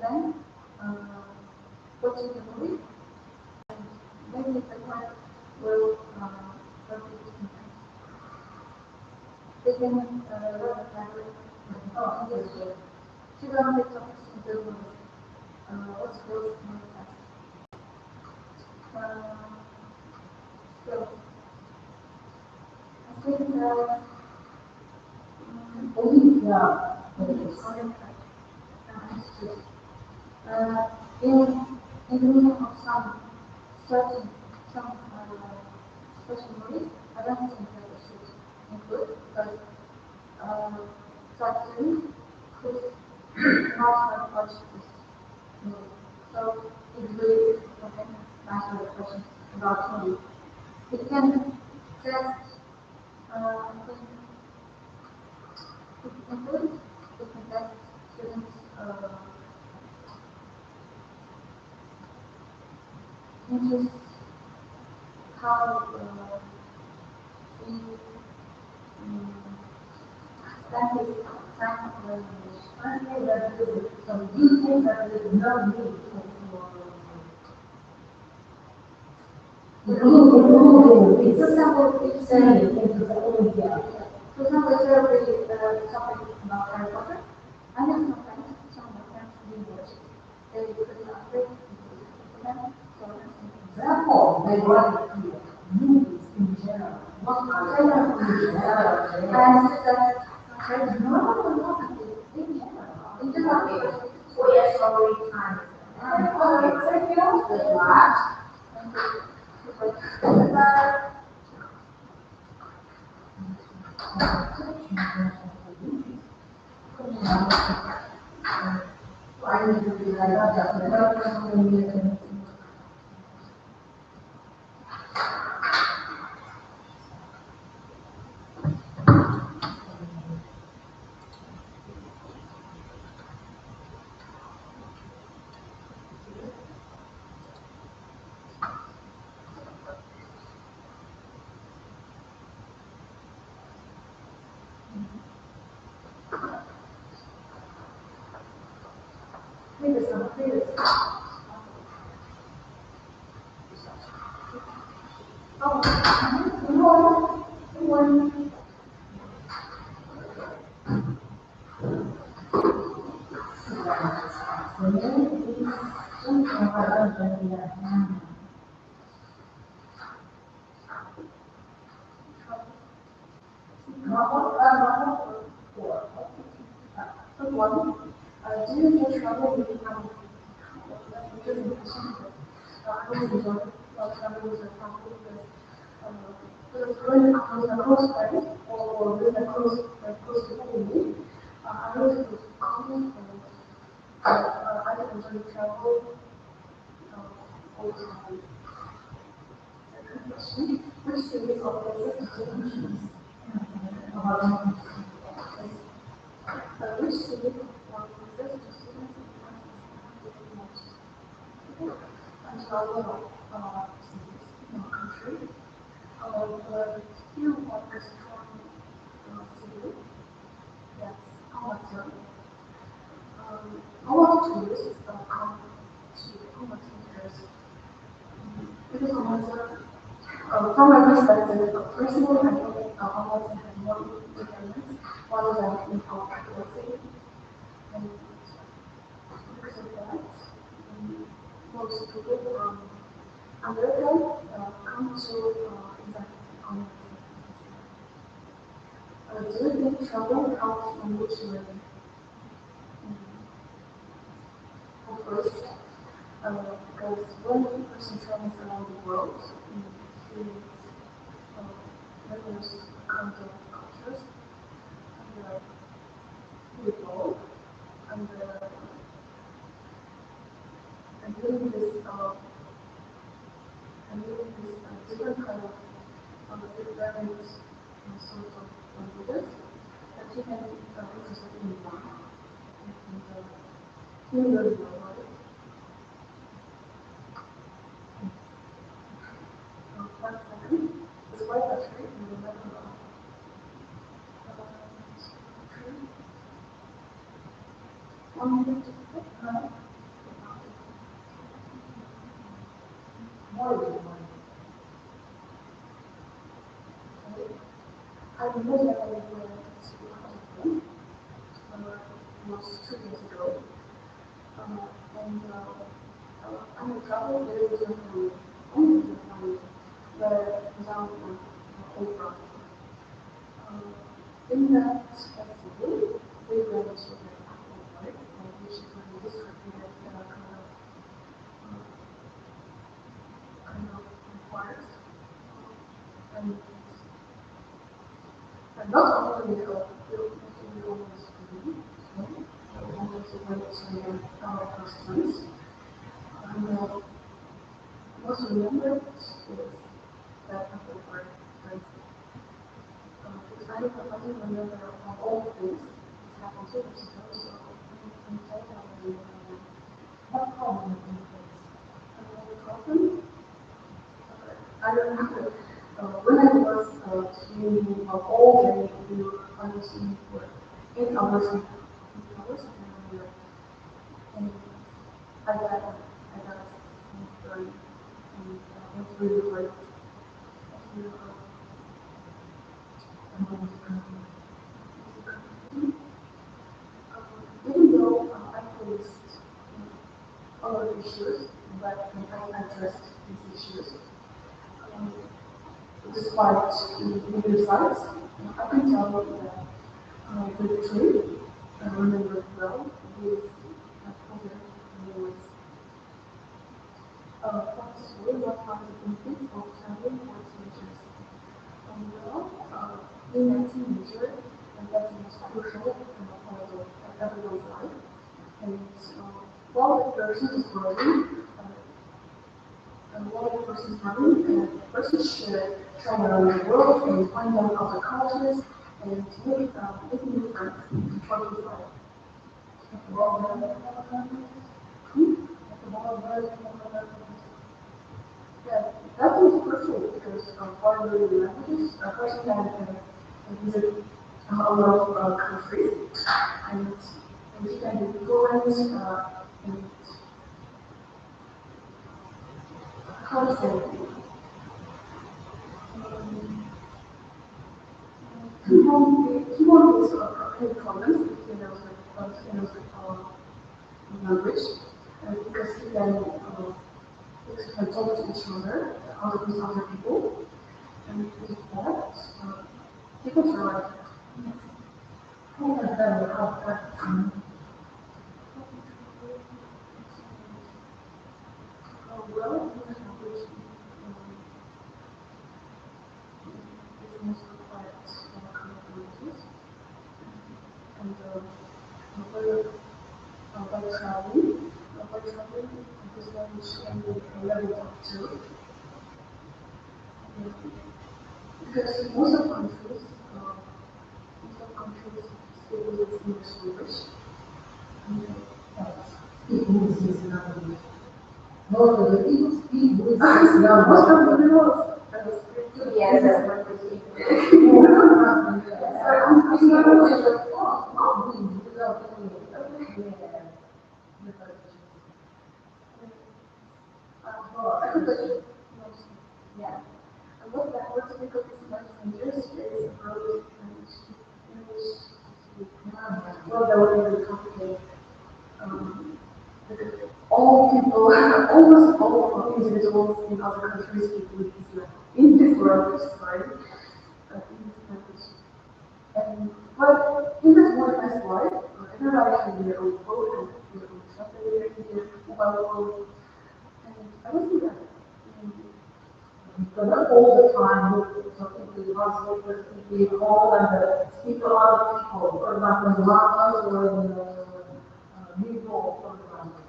then watching the movie, and maybe the class will repeat it. They can learn the language. Oh, yes. She learned the topics in the movie. What's called my class. So, I think in the meaning of some certain special movies, I don't think that we should include because certain could not have watched this movie. So it really doesn't answer the question about movies. It can just I think it includes it can test students interest how we spend his time learning English. I think that there is some details that there is no need for for example, if say, for example, if there is a topic about Harry Potter, I have some friends, some of my friends didn't watch it. They could not read it for them, so therefore, they like movies in general. Not general in general. And that no, in general. In general, for yes, already time. Thank you very much. Do you get trouble with travel with a couple because when I was a close friend or with a close family, I was common and I enjoy travel all the time. Which city of places which city or places to students and travel in our country. Still have a strong city. That's Ағылшын. A lot of tourists come to Ағылшın because from my perspective, personally, I think Ағылшın has more independence rather than in our capital city. And because of that, most people from America come to exact Ағылшın. Do you think travel helps language learning? Of course, because when a person travels around the world, he sees numerous kinds of cultures and people, and doing this different kind of different sorts of languages that he can interested in one and he learns about it. One second, it's quite actually in the middle of 1 minute. more than one. I remember that I went to Ағылшын almost 2 years ago, and I'm in trouble there was no family, only the family, but without old brother. In that city, we went to the apple park, which is when this located kind of forest, and not only we always do, we always went to our customers. And most remembered is that apple park, because I don't remember all things that happened 2 years ago, so I can tell you I remember what problem the problem. I remember when I was in all day, we were understanding for 8 hours, and I got very, and it was really great. Even though I faced a lot of issues, but I addressed these issues. Despite the results, I can tell you that the trip I remember well with positive memories. Firstly, what are the benefits of traveling for teenagers? Well, being a teenager, and that's the most crucial part of everyone's life. And while the person is growing, while the person is running, the person should travel around the world and find out other cultures and make new friends for his life. Yeah, that is crucial because foreign languages, a person can visit a lot of countries and he can be fluent in how to say he won't use any comments if he knows language because he can talk to each other, with other people, and with that, people feel like how can that help that well, English language is most required communities, and by traveling, this language can be leveled up to. Because most of countries still use English language. English is not English. Most of the people speak English. Most of the people. Yes, that's what they speak. Yeah. And what's difficult is much dangerous is approach English well, that would be really complicated. Because all people, almost all individuals in other countries speak in this language, sorry, in this language. And but in this modernized life, everybody has their own phone and their own translator, their mobile phone, and I don't see that. So not all the time, so people translate, we call them to speak to other people, for example, in Laos or in New York, for example.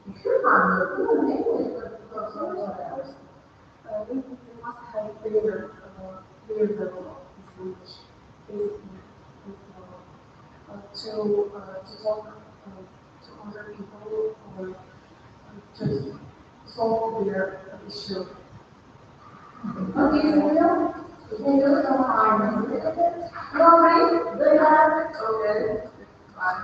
You should find it, even in English, but somewhere else. We must have clear level of language, to talk to other people or just solve their issue. Okay, Julio, can you come on? You all right? Good, okay. Bye.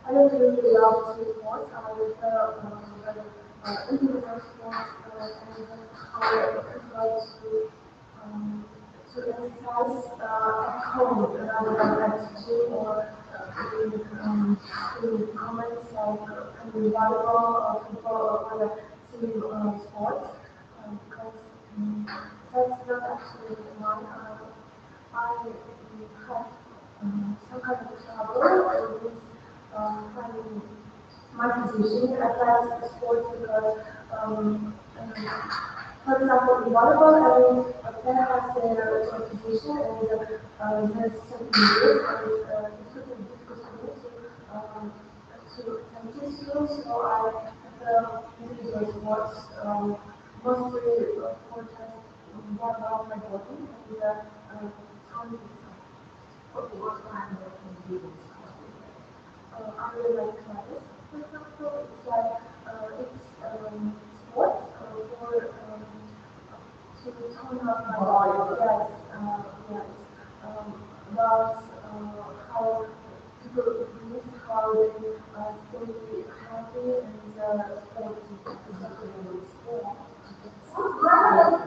I don't really love to sports. I prefer individual sports and I prefer to exercise at home rather than at the gym or in comments like volleyball or football or other team sports because that's not actually mine. I have some kind of trouble with finding my position at that sport because, for example, in volleyball, a player has their position and there's certain rules and it's really difficult for me to attempt this rule, so I prefer individual sports, mostly for just one of my body and time. Okay, what kind of individual sports? I really like tennis, for example. It's like it's sport for to tone up my body. Yes, yes. About how people breathe, how they stay healthy and sporty. Yeah.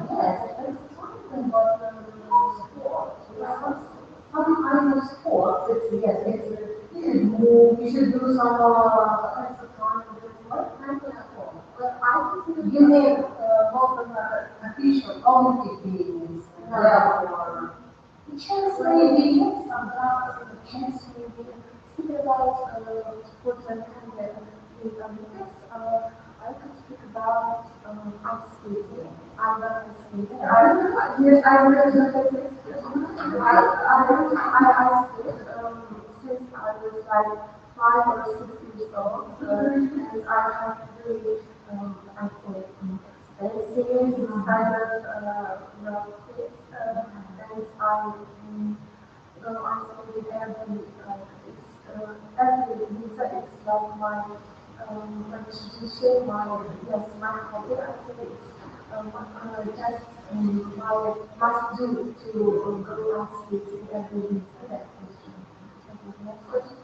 Yes, it's talking about sport. Some kind of sport. Yes, you should move, you should do some exercise. What kind of sport? Well, I consider you mean most of the official Olympic Games. Therefore, chess maybe, sometimes chess maybe. Speak about sports that can get in the Olympics. I could speak about ice skating. I love ice skating. Yes, I really love ice skating. I skate since I was like 5 or 6 years old, and I have really, I say, expensive kind of kids, and I skated every, every winter. It's like my tradition, my hobby. I think it's just my must do to go out skating every winter. That's the next question.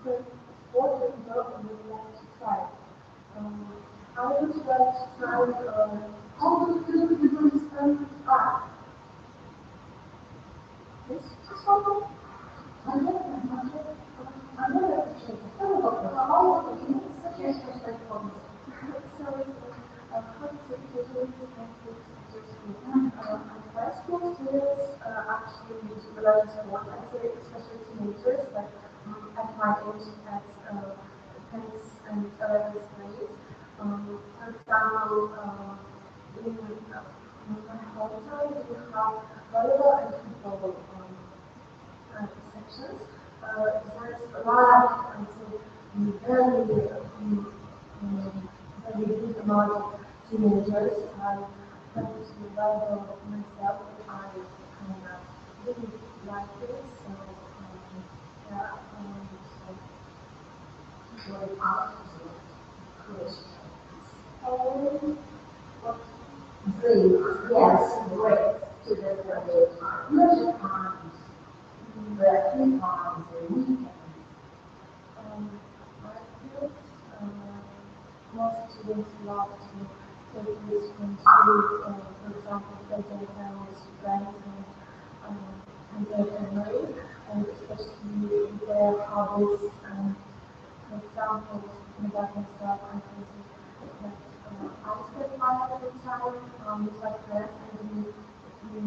So what would you like to try? I would like to try how to do different art. This is something I never appreciate it. All of the suggestions that come. So, how to take the high school students actually need to learn sport, I'd say, especially teenagers, like at my age, at 10th and 11th grade. For example, in my hometown, we have volleyball and football sections. There's a lot of, I say, very big amount of teenagers. I tend to level myself if I really like it. So, yeah, so very positive, Christians. Great, yes, great to the very little times, the few times a weekend. I feel most students love to take this from school, for example, spending time with friends and their family, and especially their hobbies. For example, about myself, I can say that I spend part of the time with my friends and we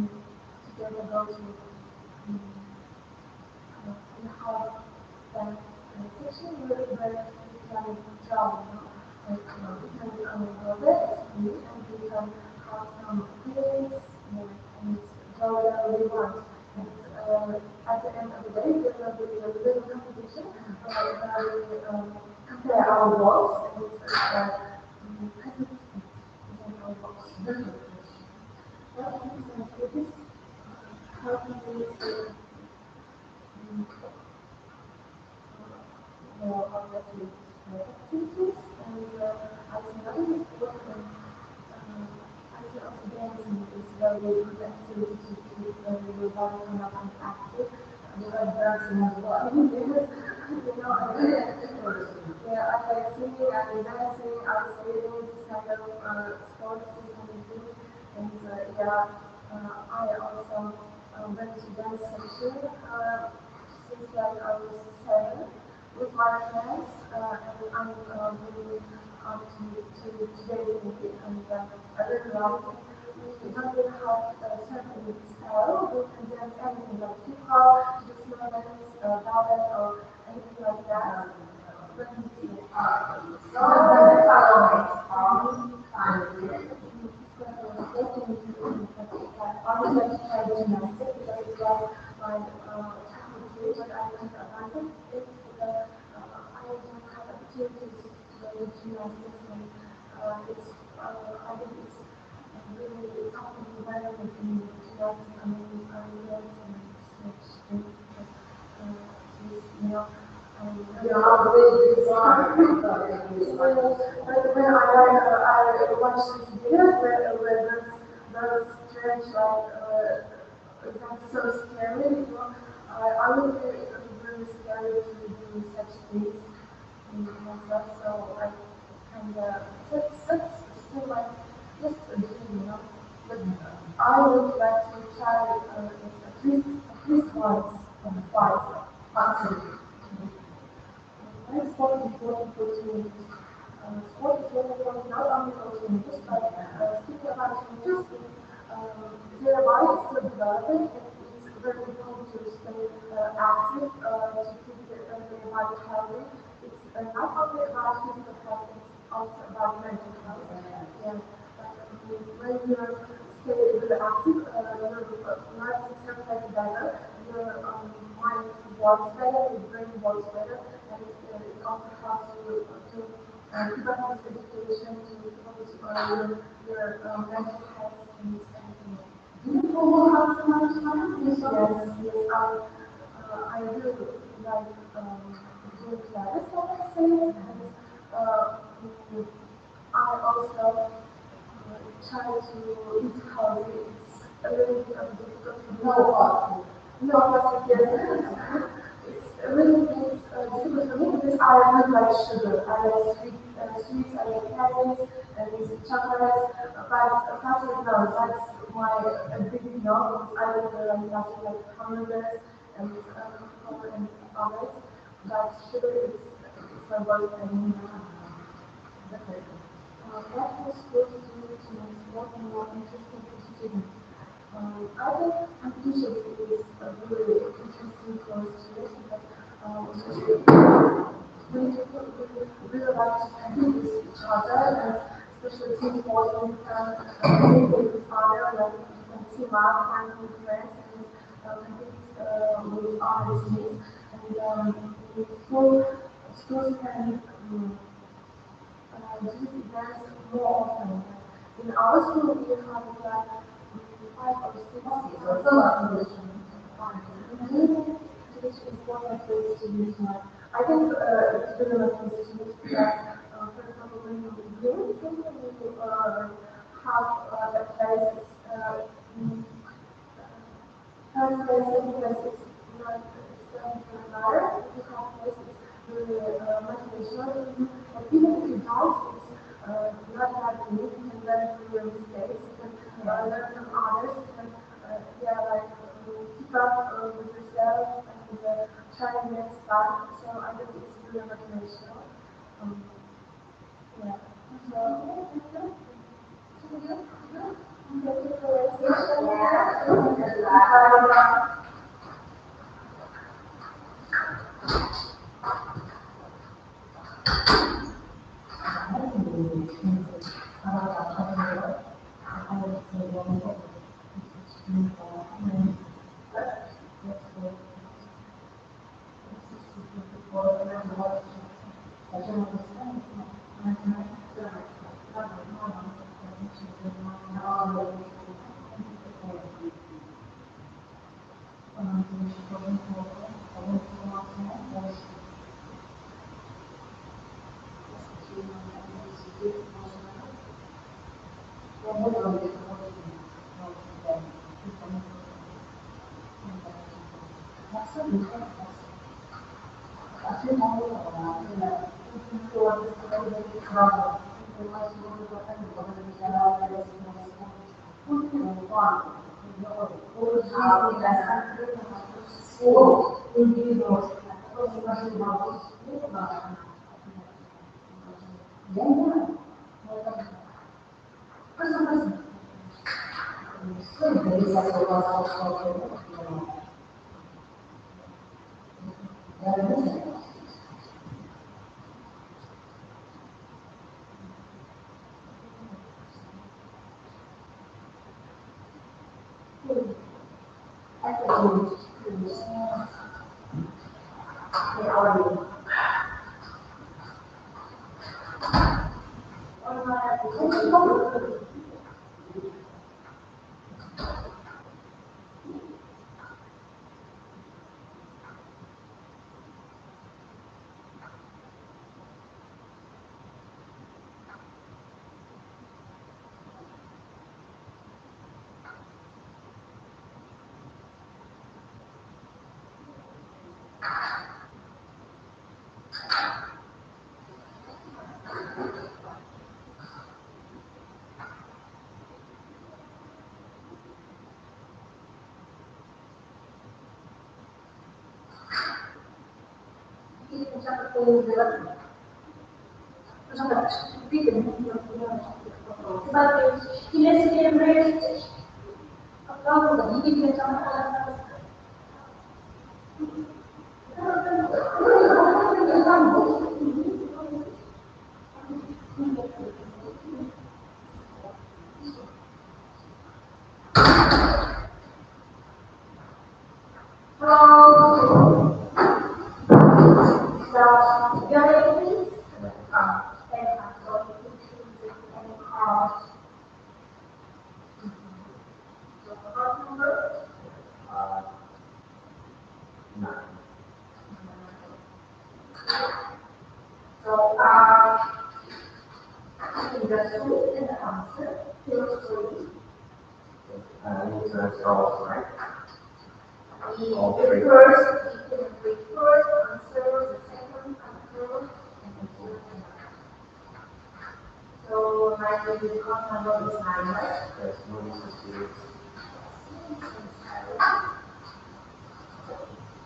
together go to section where you can draw, like you can draw this, and you can have some things, and draw whatever you want. And at the end of the day, there will be a little competition where we compare our works and our works. What is this? How can we obviously activities and as another book also dancing is very good activity to keep your body active because dancing as well. Yeah, I like singing, I like dancing, I like skating, this kind of sports, this kind of things. And I also went to dance section since like I was 7 with my friends, and I'm really to dance music, and I really like it. We don't really have a certain style, we can dance anything like hip hop, traditional dance, ballet, or anything like that. I would like to try gymnastics because it was my childhood dream, but I couldn't abandon it because I don't have opportunities to learn gymnastics, and I think it's really tough environment in gymnastics. I mean, I learned some strength, yeah, really bizarre. But when I watched this video where those strange that's so scary, I would be really scary to do such things in myself, so I kind of, that's still like just a dream. But I would like to try at least once and twice, possibly. Why is sport important for teenagers? Sport is very important not only for teenagers, but speaking about teenagers, their body is still developing, and it's very important to stay active to keep their body healthy. It's not only about physical health, it's also about mental health. Yeah. When you stay really active, your nervous system gets better, your mind works better, your brain works better, and it also helps you to keep up with education, to keep up with your mental health and everything. Do you follow how to manage time? Yes, I really like doing classes, like I say, and I also try to eat healthy. It's a little bit difficult to know what. No, but it's a little bit difficult for me because I really like sugar. I like sweets, I like candies, and chocolates. But chocolate, no, that's my big no. Because I really like nothing like hamburgers and Coca-Cola and others. But sugar is my worst enemy. What was supposed to make sport more interesting for students? I think competition is really interesting for students because we really like to compete with each other, and especially team sports, when you can compete with each other, like you can team up and with friends and compete with other teams. And schools can these events more often. In our school, we have like 5 or 6 summer conditions. It is important for students. I think it's really important for students because, for example, when you do you have a place, first place, second place, it's not, it doesn't matter. If you have places really motivational, and even if you don't, it's not that deep. You can learn from your mistakes, you can learn from others, you can keep up with yourself and try the next time. So I think it's really motivational. Yeah.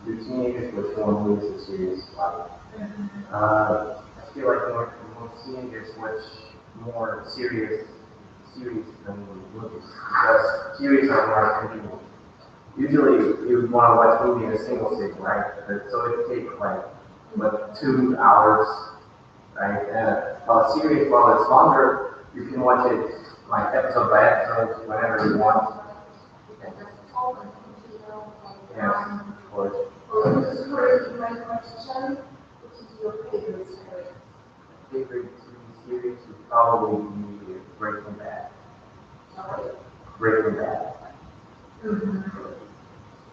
Your teenagers which one leads a serious life. I feel like most teenagers watch more series than movies because series are more convenient. Usually you want to watch a movie in a single sitting, right? So it takes like 2 hours, right? And series, while it's longer, you can watch it like episode by episode whenever you want. Yeah, of course. Favorite TV series would probably be Breaking Bad. Breaking Bad.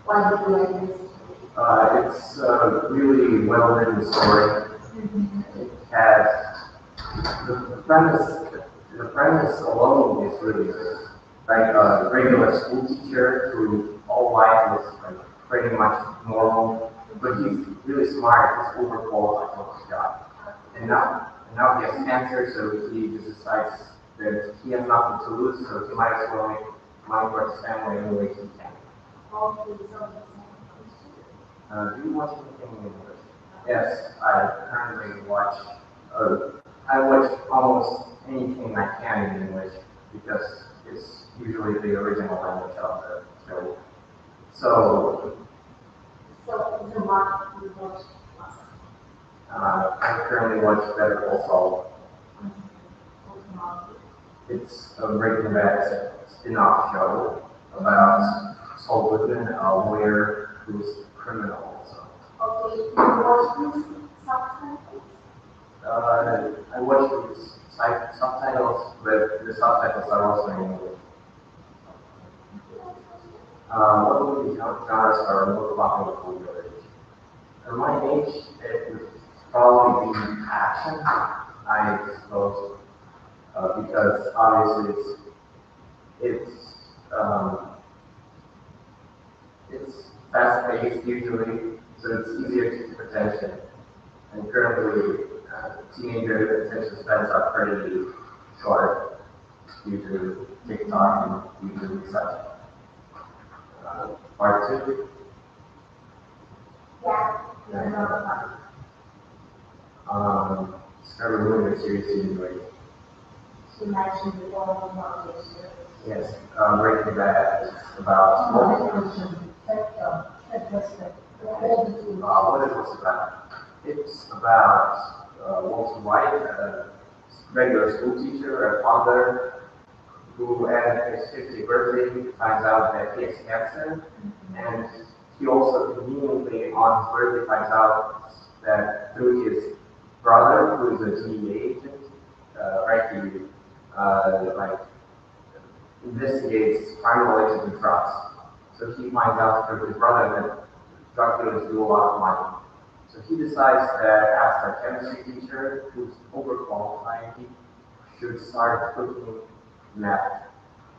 Why do you like this? It's a really well-written story. It has the premise alone is really good. Like a regular school teacher who all life was like pretty much normal, but he's really smart. He's overqualified for his job, and now he has cancer, so he just decides that he has nothing to lose, so he might as well make money for his family any way he can. Do you watch anything in English? Yes, I currently watch. I watch almost anything I can in English because it's usually the original language of the show. So the market you watch I currently watch Better Call Saul. It's a Breaking Bad spin-off show about Saul Goodman, a lawyer who's criminal. So. Okay, you watch this I watch with subtitles, but the subtitles are also in English. What movie genres are more popular for your age? At my age, it would probably be action, I suppose, because obviously it's fast-paced usually, so it's easier to keep attention. And currently, teenager attention spans are pretty short due to TikTok and YouTube and such. Part two? Yeah. Discover movie or series you enjoy. She mentioned the following movies. Yes, Breaking Bad is about. What it was about? It's about Walter White, a regular school teacher, a father, who at his 50th birthday finds out that he has cancer, and he also conveniently on his birthday finds out that through his brother, who is a DEA agent, he investigates crime related to drugs. So he finds out through his brother that drug dealers do a lot of money. So he decides that as a chemistry teacher who's overqualified, he should start cooking meth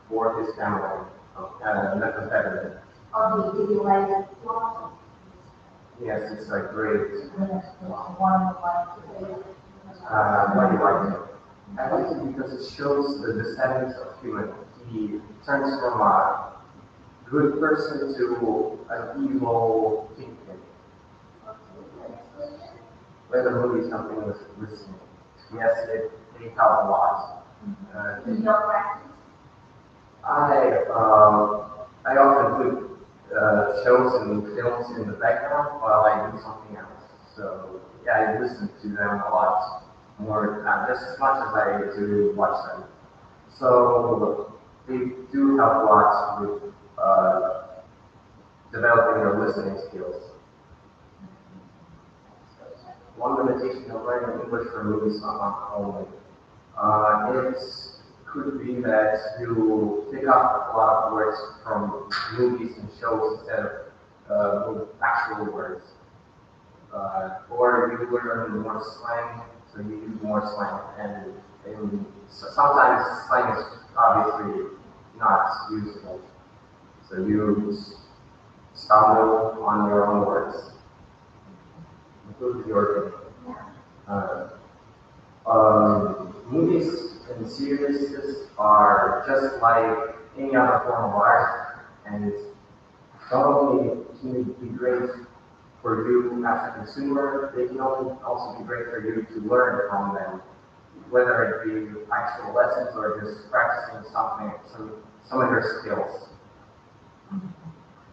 for his family, methamphetamine. Okay, did you like it? Yes, it's like great. Why do you like it? I like it because it shows the descendants of humanity. He turns from a good person to an evil kingpin. Where the movie is something with listening. Yes, they help a lot. In your practice? I often put shows and films in the background while I do something else. So yeah, I listen to them a lot more, just as much as I do watch them. So they do help a lot with developing your listening skills. One limitation of learning English from movies only. It could be that you pick up a lot of words from movies and shows instead of actual words. Or you learn more slang, so you use more slang. And so sometimes slang is obviously not useful. So you stumble on your own words. Include your movies and series are just like any other form of art, and not only can it be great for you as a consumer, they can also be great for you to learn from them, whether it be actual lessons or just practicing some of your skills.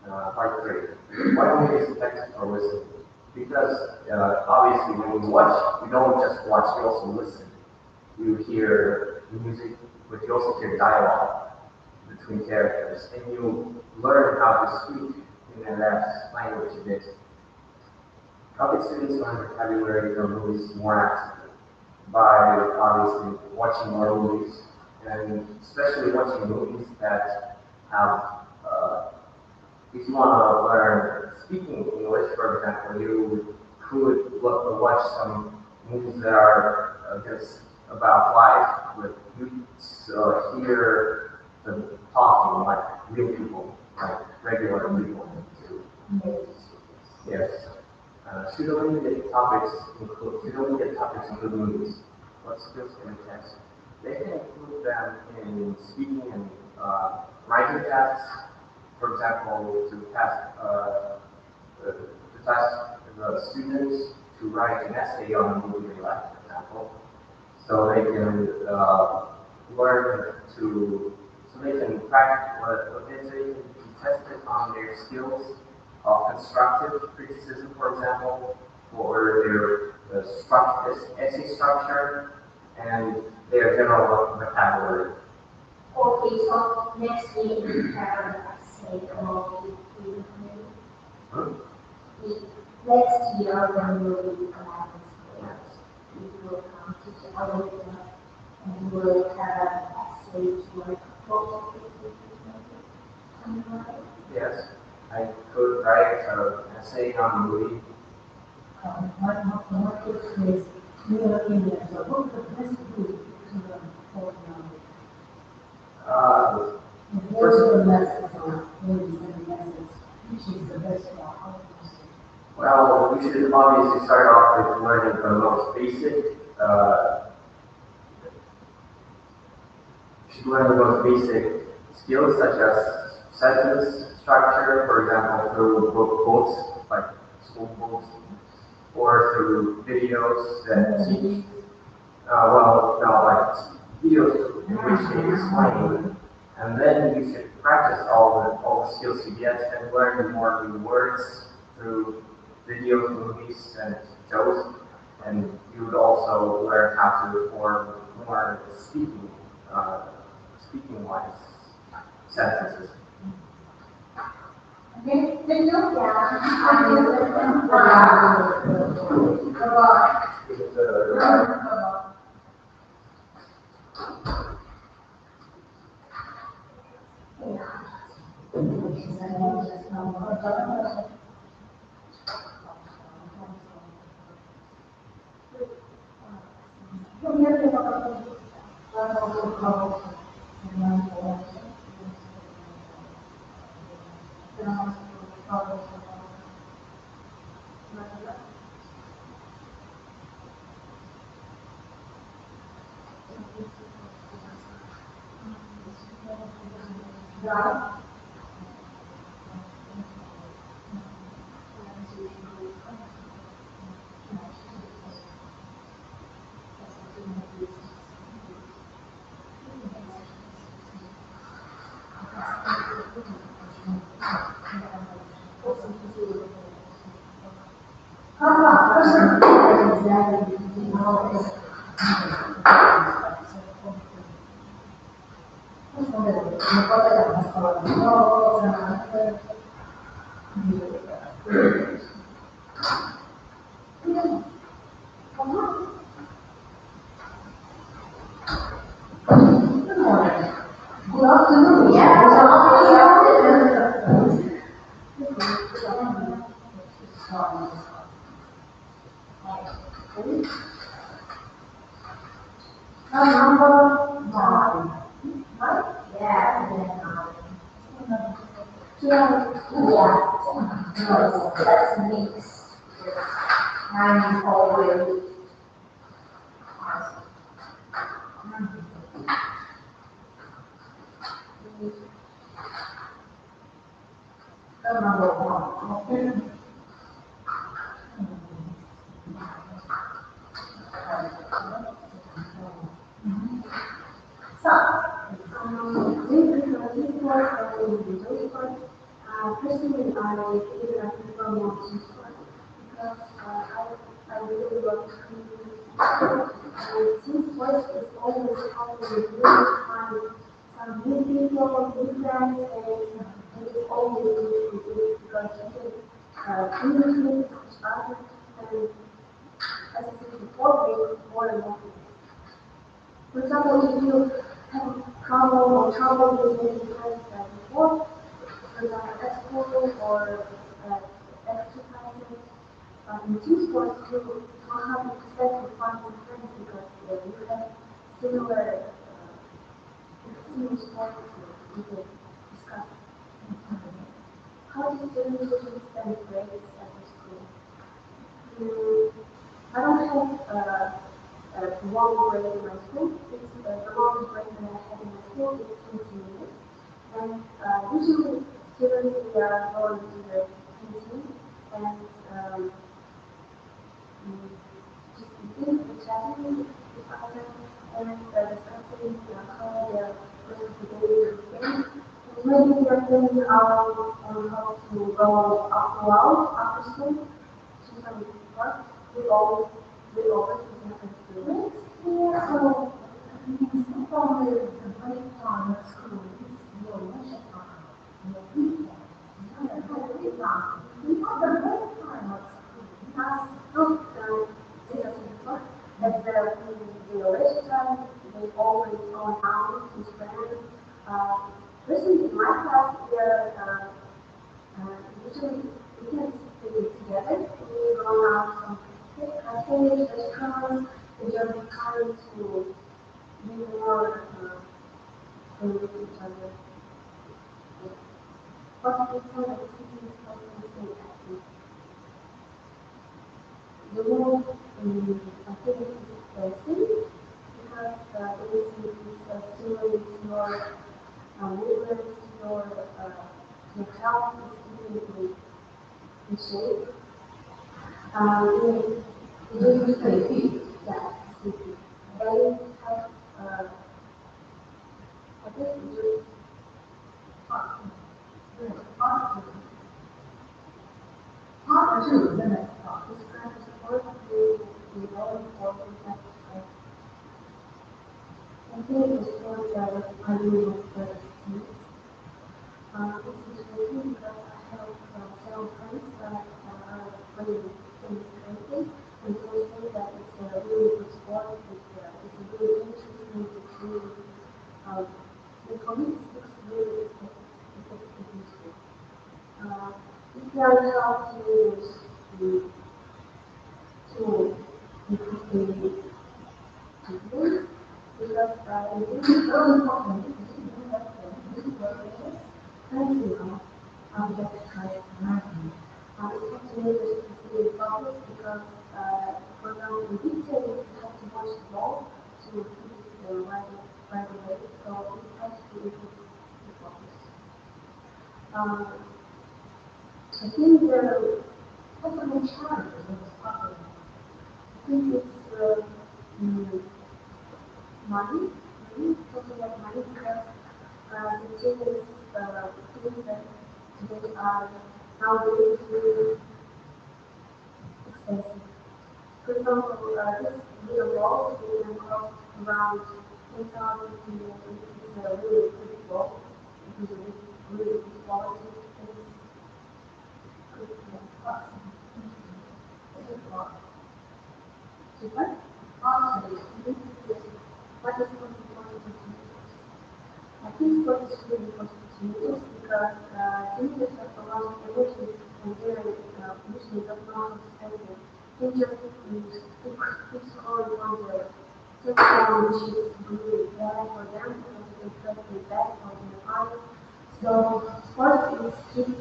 Part three. Why movies effective for listening? Because obviously when we watch, we don't just watch, we also listen. You hear music, but you also hear dialogue between characters, and you learn how to speak in that language a bit. College students learn vocabulary from movies more actively by obviously watching more movies, and especially watching movies that have, if you want to learn speaking English, for example, you could watch some movies that are just about life, but you hear them talking like real people, like regular people. Yes. Should only topics include movies? What skills can they test? They can include them in speaking and writing tests. For example, to task the students to write an essay on a movie they like, for example. So they can learn to, so they can practice what they say, be tested on their skills of constructive criticism, for example, or their essay structure, and their general vocabulary. Okay, so next week we have an essay about next year when we will be Yes. You will come to the elevator and you will have access to like photos. Yes. I could write an essay on movie. What is your opinion? So what's the best route to learn Portuguese? What's the lessons on movies and lessons? Which is the best one? Well, we should obviously start off with learning the most basic. You should learn the most basic skills such as sentence structure, for example, through books like school books, or through videos that teach. Like videos in which they explain. And then you should practice all the skills you get and learn more new words through videos, movies, and shows. And you would also learn how to form more speaking-wise sentences. That's a mix. I'm always personally, I feel that people want to start because I really love to create. Since voice is always happening, you find some new people, new friends, and it's always good to do because you can communicate with each other and as I said before, make more and more. For example, if you have a problem or trouble with making friends before, for example, at school or exercises, in team sports, you 100% will find some friends because you have similar sports you can discuss. How do students usually spend breaks after school? I don't have long break in my school. The longest break that I had in my school is 20 minutes. And usually students we are going to the canteen and just eating, chatting with others, and discussing how they are going to do things. And maybe we are planning out on how to go after school to some work. We always have students. Yeah, so it's not only the break time at school, it's your leisure time, your weekend. You know, the break time at school. That's not they always going out with friends. Recently in my class, usually we can stay together. We go out some cafes, restaurants, and just trying to be more with each other. But it's not a city something active. The more activity is city because it is stimulates your movement, your health is keeping in shape. We sleepy. Yeah, sleepy. They have I guess just fun. Fun. Part two, the next part, is trying to support the role of the I think the story that I really want to see. This is really because I have several friends that are really creative, and they say that it's a really good sport, it's a really interesting, it's really, for me, it's really interesting. If you are how to use to improve the because it is very important to know that this work and just try to imagine. It's not to make it really public because, for example, in detail, you have to watch the ball to keep it right away, so it has to be focused. I think the possible challenges of this problem, I think it's money, talking about money because the thing is things that today are nowadays really expensive. For example, this little ball will cost around 10,000 to it's a really good ball. It is a really good quality. It's good cost. It's a cost. Super. What is most important to you? I think what is really important to you is because teenagers have a lot of energy and their usually don't know how to spend it. They just keep scrolling on their cell phone, which is really bad for them because it can affect their back or their eyes. So sports is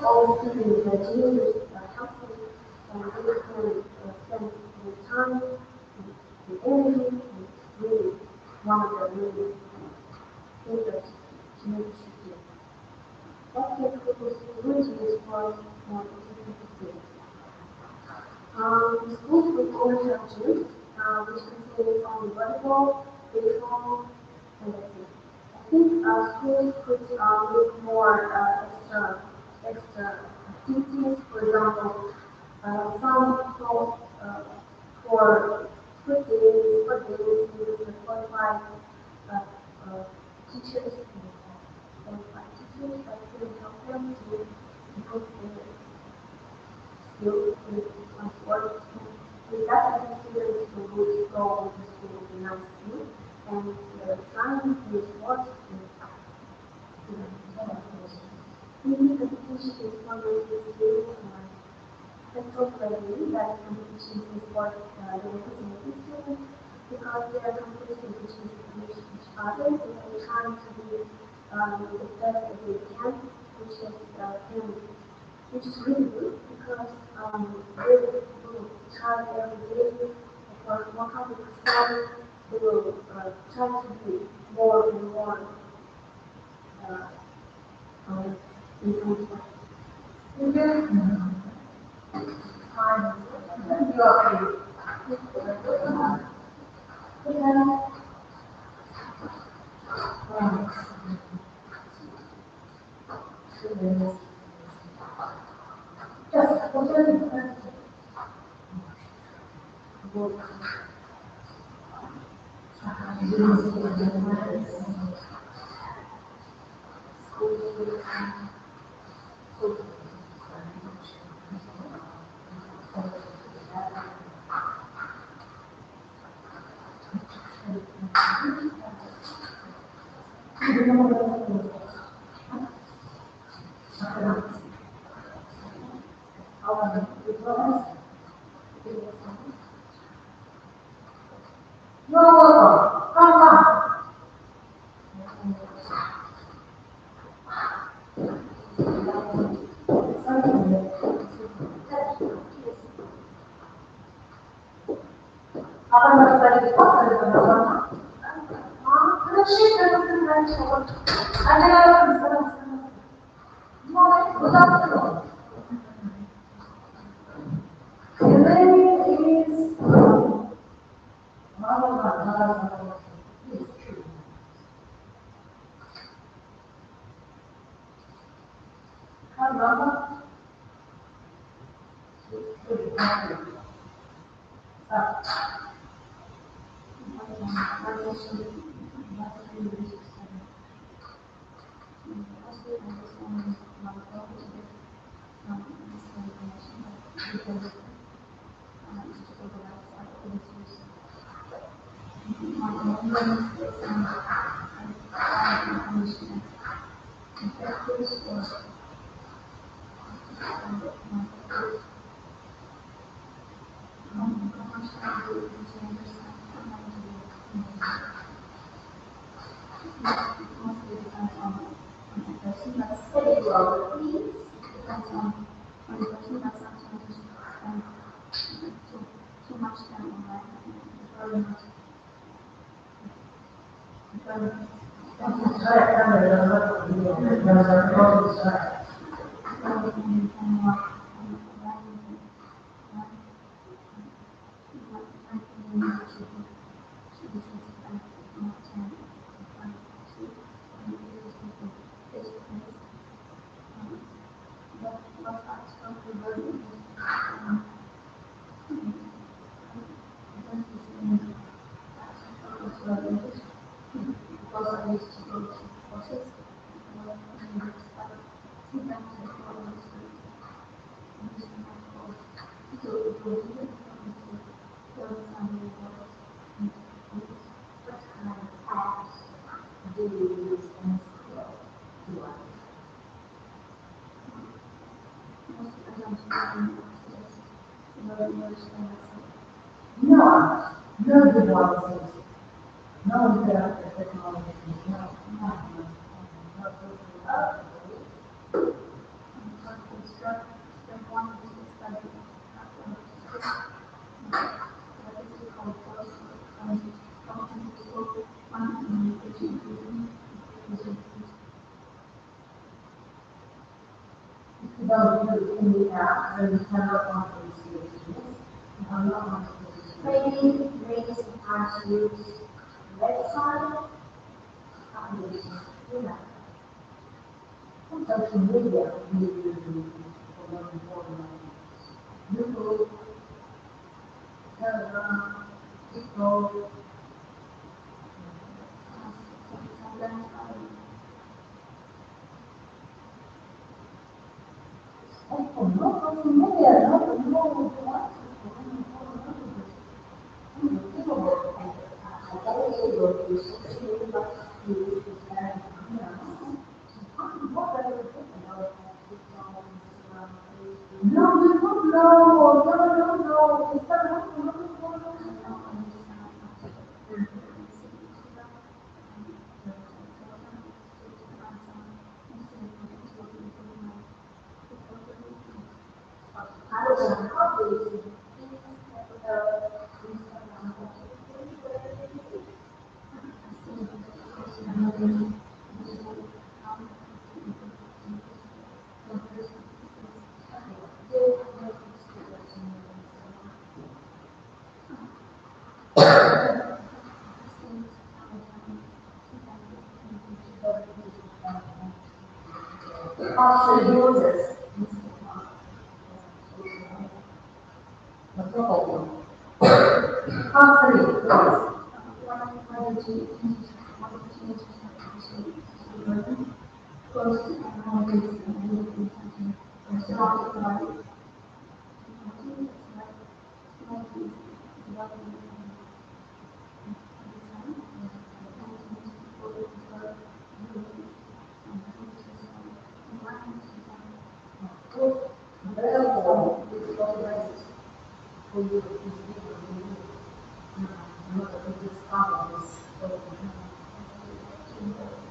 always keeping the teenagers healthy and they can spend their time the energy is really one of the really favorites to make it. What can people do to this sport more interesting? The schools will always have gyms, which contain only volleyball, baseball, and that's it. I think schools could make more extra activities. For example, some schools for split days, with qualified uh, uh, teachers, that could help them to improve their skills on sport. With that, I think students would go to school with a nice skill, and trying to sport maybe competition is one way to do let's also agree that competition is what the representative students because they are competing with each other and they're trying to be the best that they can, which is really good because they will try every day for 100%. They will try to be more and more in contact. Time. You are just Maybe raise and use website, applications, on social media, we use YouTube, Telegram, TikTok, sometimes also uses for you is not the biggest problem is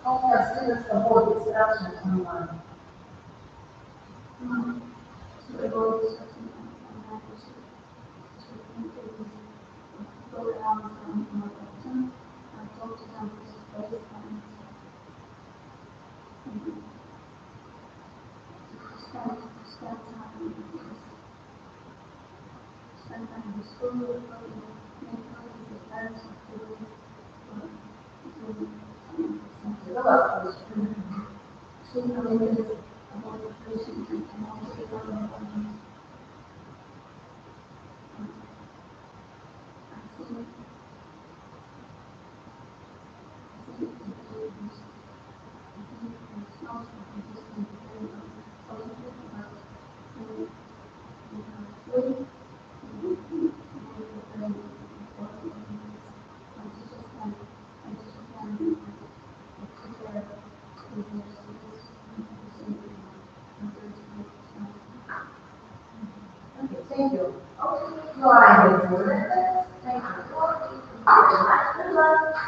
how students avoid distractions online. To avoid distraction online, we should go around them more often and talk to them face to face and spend time in school, make friends with parents and students, treat others about education and also development. I think it's also interesting to Okay, thank you. Okay, you are able. Thank you. Good luck.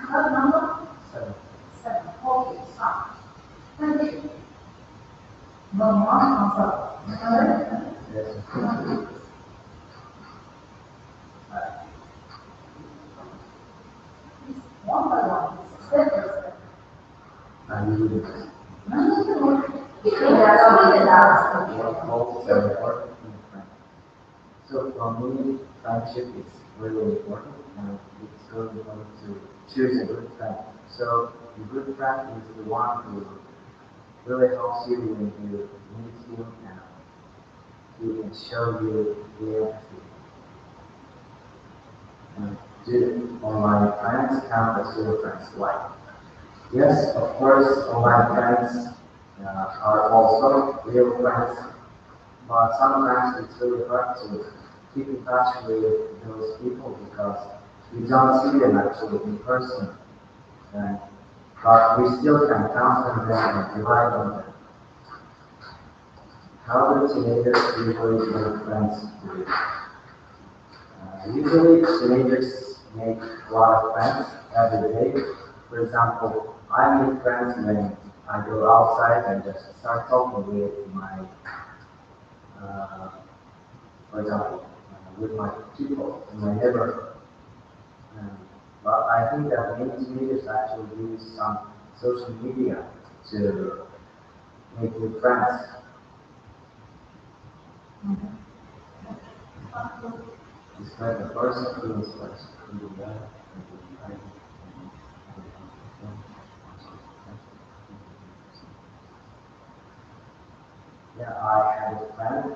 What number? 7. 7. Okay, stop. Thank you. No more answer. Yes. One by one, step by step. I need it. So for me, friendship is really important, and it's really important to choose a good friend. So a good friend is the one who really helps you when you need him, and he can show you the empathy. And do online friends count as real friends? Like, yes, of course, online friends are also real friends, but sometimes it's really hard to keep in touch with those people because you don't see them actually in person. And, but we still can count on them and rely on them. How do teenagers usually make friends with? Usually teenagers make a lot of friends every day. For example, I make friends when I go outside and just start talking with my, uh, for example, with my people in my neighborhood. Um, but I think that many teenagers actually use some social media to make new friends. Describe the person who is first. Yeah, I had a friend.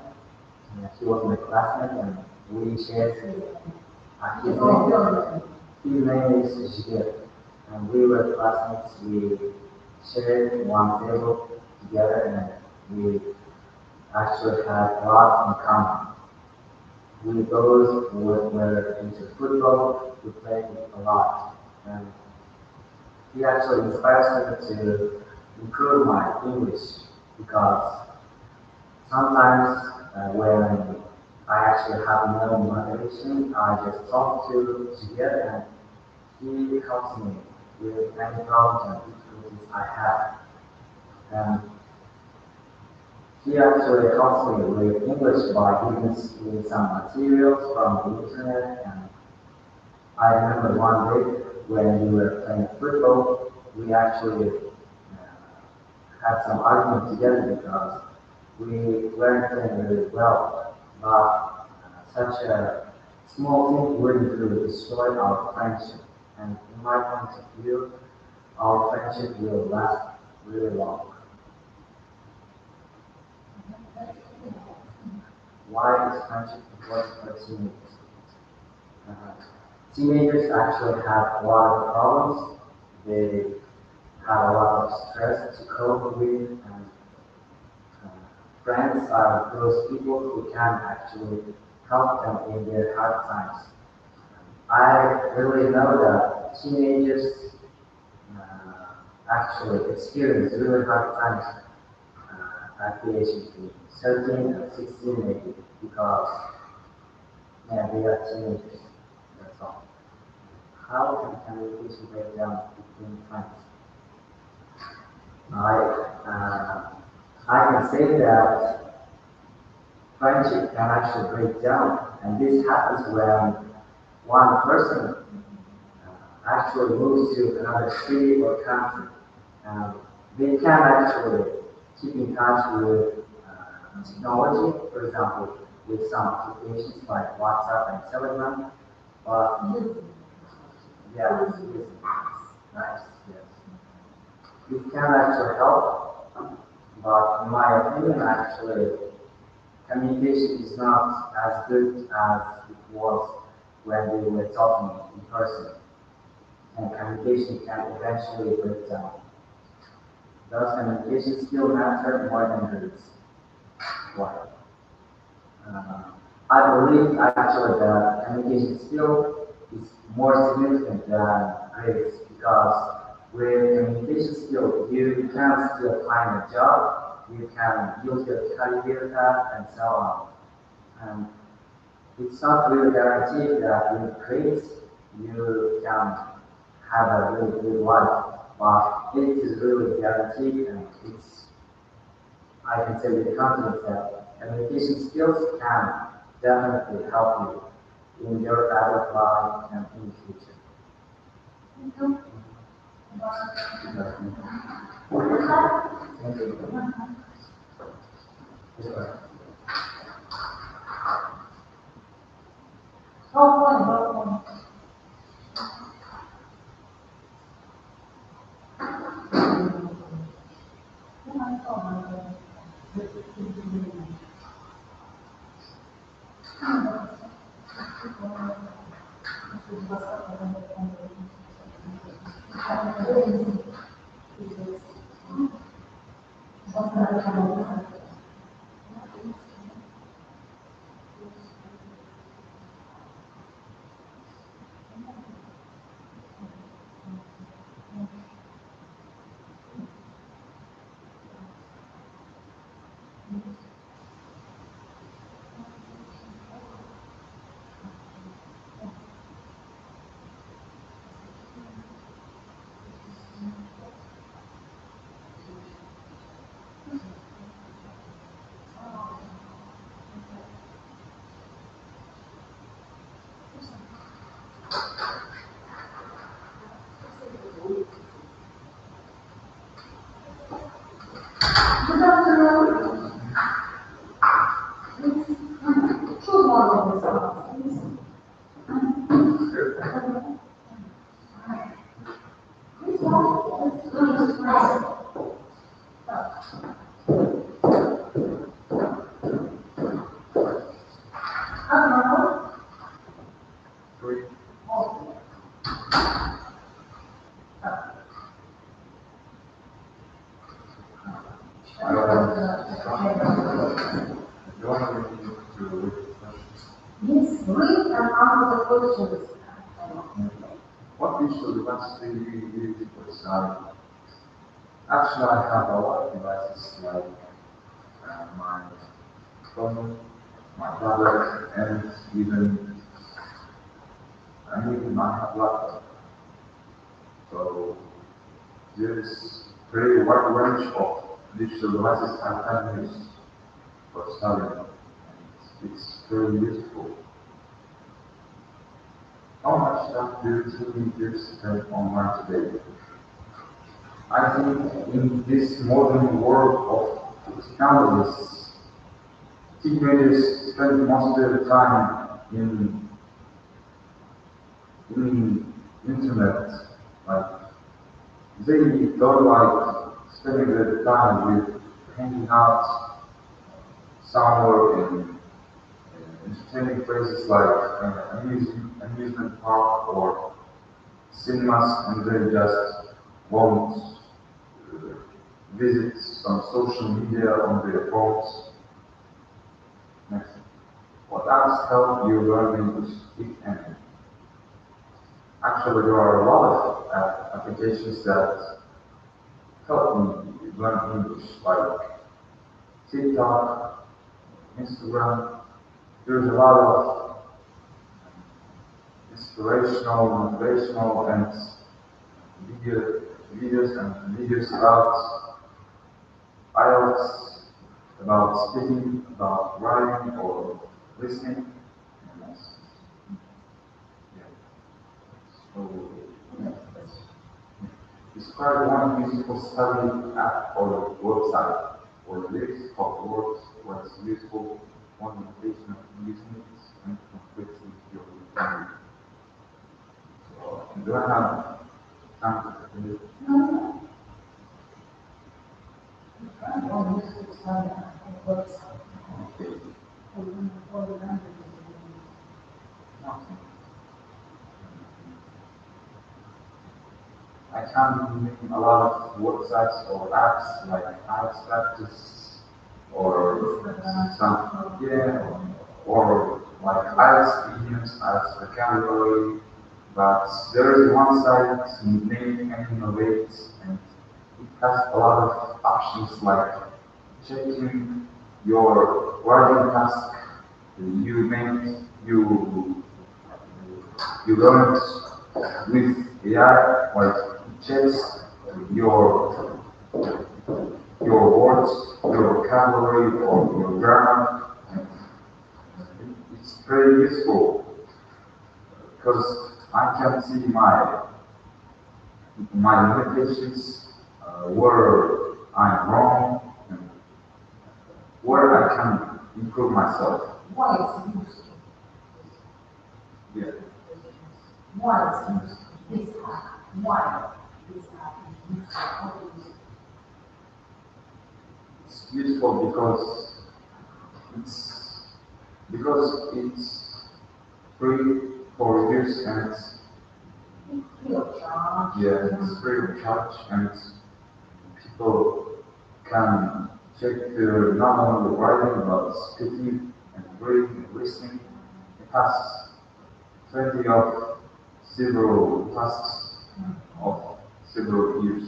She was my classmate, and we shared his name is Shigir, and we were classmates. We shared one table together, and we actually had a lot in common. We both were into football. We played a lot, and he actually inspires me to improve my English because sometimes when I actually have no motivation, I just talk to Jigir, and he helps me with any problems and difficulties I have. And he actually helps me with English by giving me some materials from the internet. And I remember one day when we were playing football, we actually had some argument together because we weren't playing really well. But such a small thing wouldn't really destroy our friendship. And in my point of view, our friendship will last really long. Why is friendship important for teenagers? Teenagers actually have a lot of problems. They have a lot of stress to cope with, and friends are those people who can actually help them in their hard times. I really know that teenagers actually experience really hard times at the age of 13 and 16 maybe, because yeah, they are teenagers, that's all. How can communication break down between friends? I can say that friendship can actually break down, and this happens when one person actually moves to another city or country. They can actually keep in touch with technology, for example, with some applications like WhatsApp and Telegram. But yeah, nice, yes. It can actually help, but in my opinion, actually, communication is not as good as it was when we were talking in person, and communication can eventually break down. Does communication still matter more than words? Why? I believe actually that communication skill is more significant than grades because with communication skill you can still find a job, you can use your career path and so on. And it's not really guaranteed that with grades you can have a really good life, but it is really guaranteed, and it's, I can say with confidence that communication skills can definitely help you in your adult life and in the future. Thank you. Good afternoon. Choose one of the songs. This one is nice. Three. I don't want to read the questions. Yes, read and answer the questions. What digital devices do you use for study? Actually, I have a lot of devices like my phone, my tablet, and even I have laptop. So there's very wide range of digital devices I can use for studying. It's very useful. How much time do teenagers spend online today? I think in this modern world of technologies, teenagers spend most of their time in internet. Like they don't like spending their time with hanging out somewhere in entertaining places like amusement park or cinemas, and they just won't visit some social media on their phones. Next. What apps help you learn English, if any? Actually, there are a lot of applications that help me learn English, like TikTok, Instagram. There's a lot of inspirational, motivational, and videos about IELTS, about speaking, about writing or listening. And that's, yeah. So, yeah. Describe one useful study app or website or list of words what's useful, one limitation of using it, and conflicts with your family. So, do I have time to continue? Okay. I can name a lot of websites or apps like IELTS Practice or some, yeah, or like IELTS idioms, IELTS vocabulary. But there is one site named Innovate, and it has a lot of options like checking your writing task you made, you learned with AI, like it checks your words, your vocabulary, or your grammar. It's very useful because I can see my limitations, where I'm wrong, and where I can improve myself. Why it's useful? Yeah. Why it's useful? This app. Why this app is useful? How is it? It's useful it's free for use, and Free of charge. yeah, it's free of charge, and people can check their not only writing but speaking and reading and listening. It has plenty of several tasks of several years.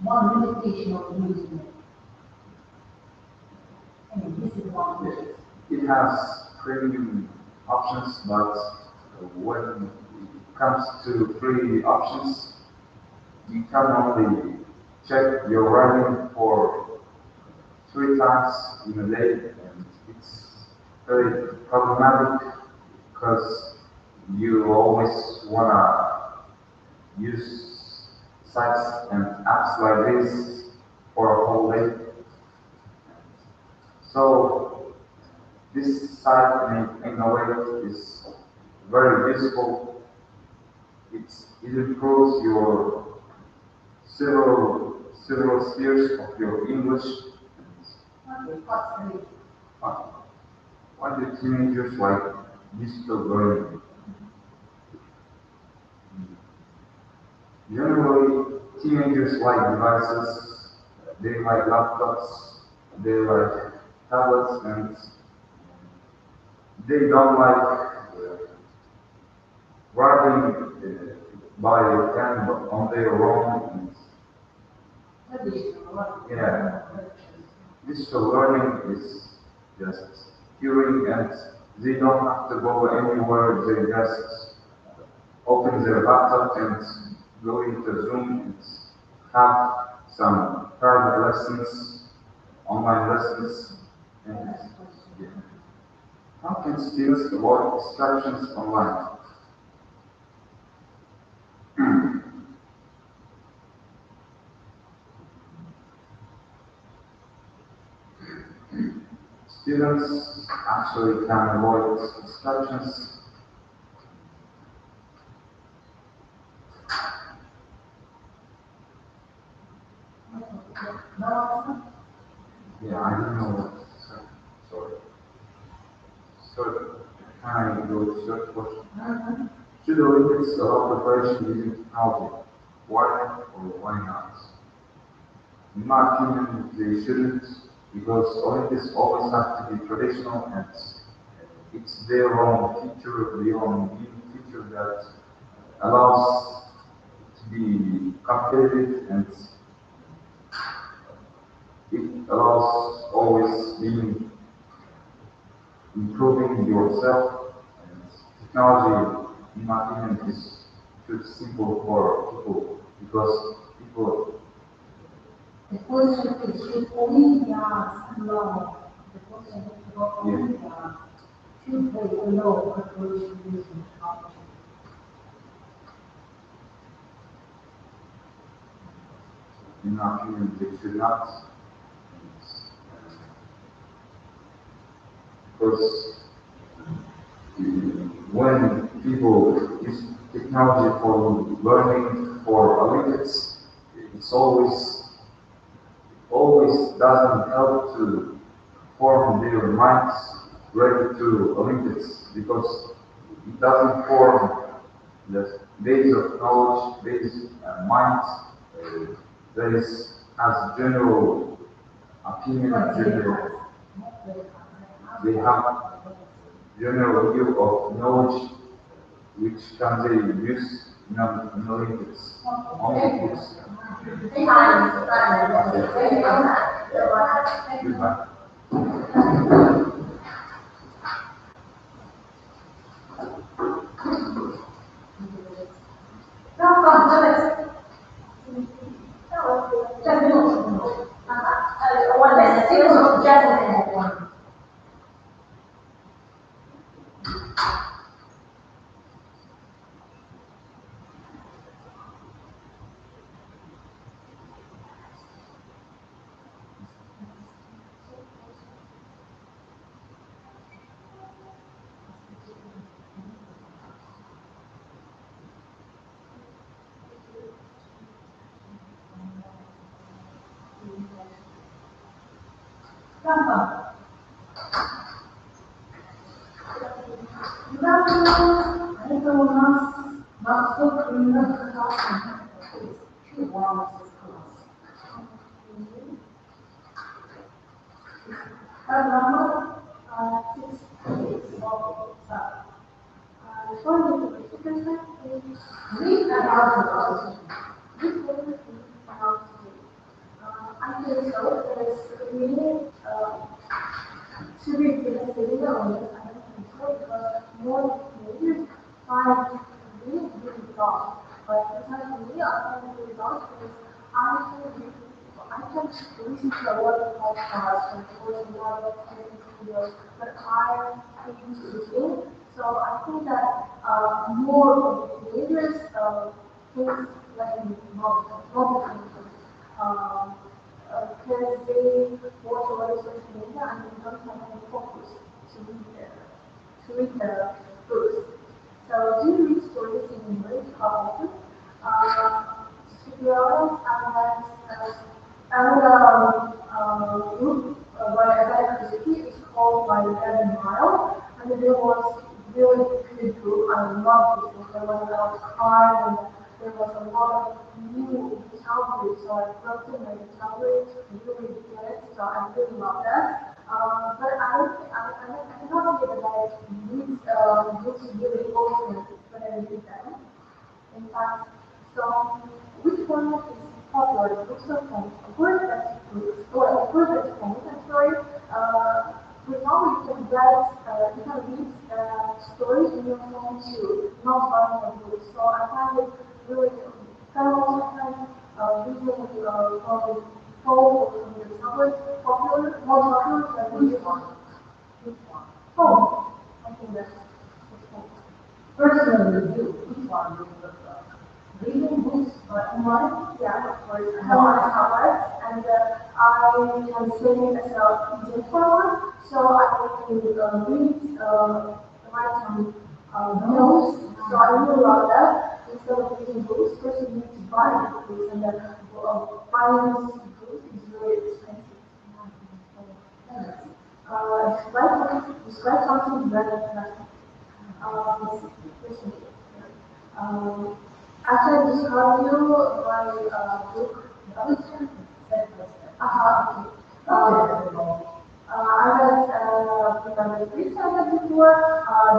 One limitation of using it. And this is one Yeah. way. It has premium options, but when it comes to free options, you can only check your writing for 3 times in a day, and it's very problematic because you always wanna use sites and apps like this for a whole day. side in a way is very useful. It improves your several spheres of your English. Why do teenagers like digital learning? Generally, teenagers like devices, they like laptops, they like tablets, and they don't like writing by hand on their own. Yeah, digital learning is just hearing, and they don't have to go anywhere. They just open their laptop and go into Zoom and have some private lessons, online lessons. And yeah. How can students avoid distractions online? Students actually can avoid distractions. Yeah, I don't know what. Sorry. So, can I go to third question? Should the Olympics allow preparation using technology? Why or why not? In my opinion, they shouldn't, because Olympics always have to be traditional, and it's their own feature, their own unique feature that allows to be competitive, and it allows always being improving yourself. And technology, in my opinion, is too simple for people, because people. The question is, should Olympians allow, the question is about Olympians, should they allow preparation using technology? In my opinion, they should not. Because when people use technology for learning for Olympics, it's always doesn't help to form their minds ready to Olympics, because it doesn't form the base of knowledge, base minds that is has general opinion, general. They have general view of knowledge which can be used in Olympics. Olympics. Goodbye. Это у нас восток именно класса, two hours class. Программа 6 days of that. Read about it. I think so, because really, to be considered honest, I don't think so, because more teenagers find really good results. But sometimes me, I find good results because I can listen to a lot of podcasts and watch a lot of different videos, but I hate speaking. So I think that more of the teenagers think like multiple because they watch a lot of social media and they don't have any focus. read the books. So do you read stories in English? How often? To be honest, I'm a group by a city. It's called by 11 Mile, and there was really good group. I loved it. There was a lot of cars, and there was a lot of new discoveries. So I got to my discoveries really good. So I really love that. But I cannot say that I read books really often when I read them. In fact, so which one is popular? Books or poems? Of course, that's books. Or of course, that's poems. I'm sorry. For now, you can read stories in your phone too, not buying a book. So I find it really kind of sometimes reading from the phone or from the tablet popular, more popular than which one? Phone. I think that's phone. Personally, you, which one do you prefer? Reading books online? Yeah, of course. I have my tablet, and I can save it as a PDF format, so I can write some notes. So I really love that. Instead of reading books, first you need to buy books, and then buying books is really expensive. Describe something very interesting. After I describe you my book, okay. I read Greek saga before,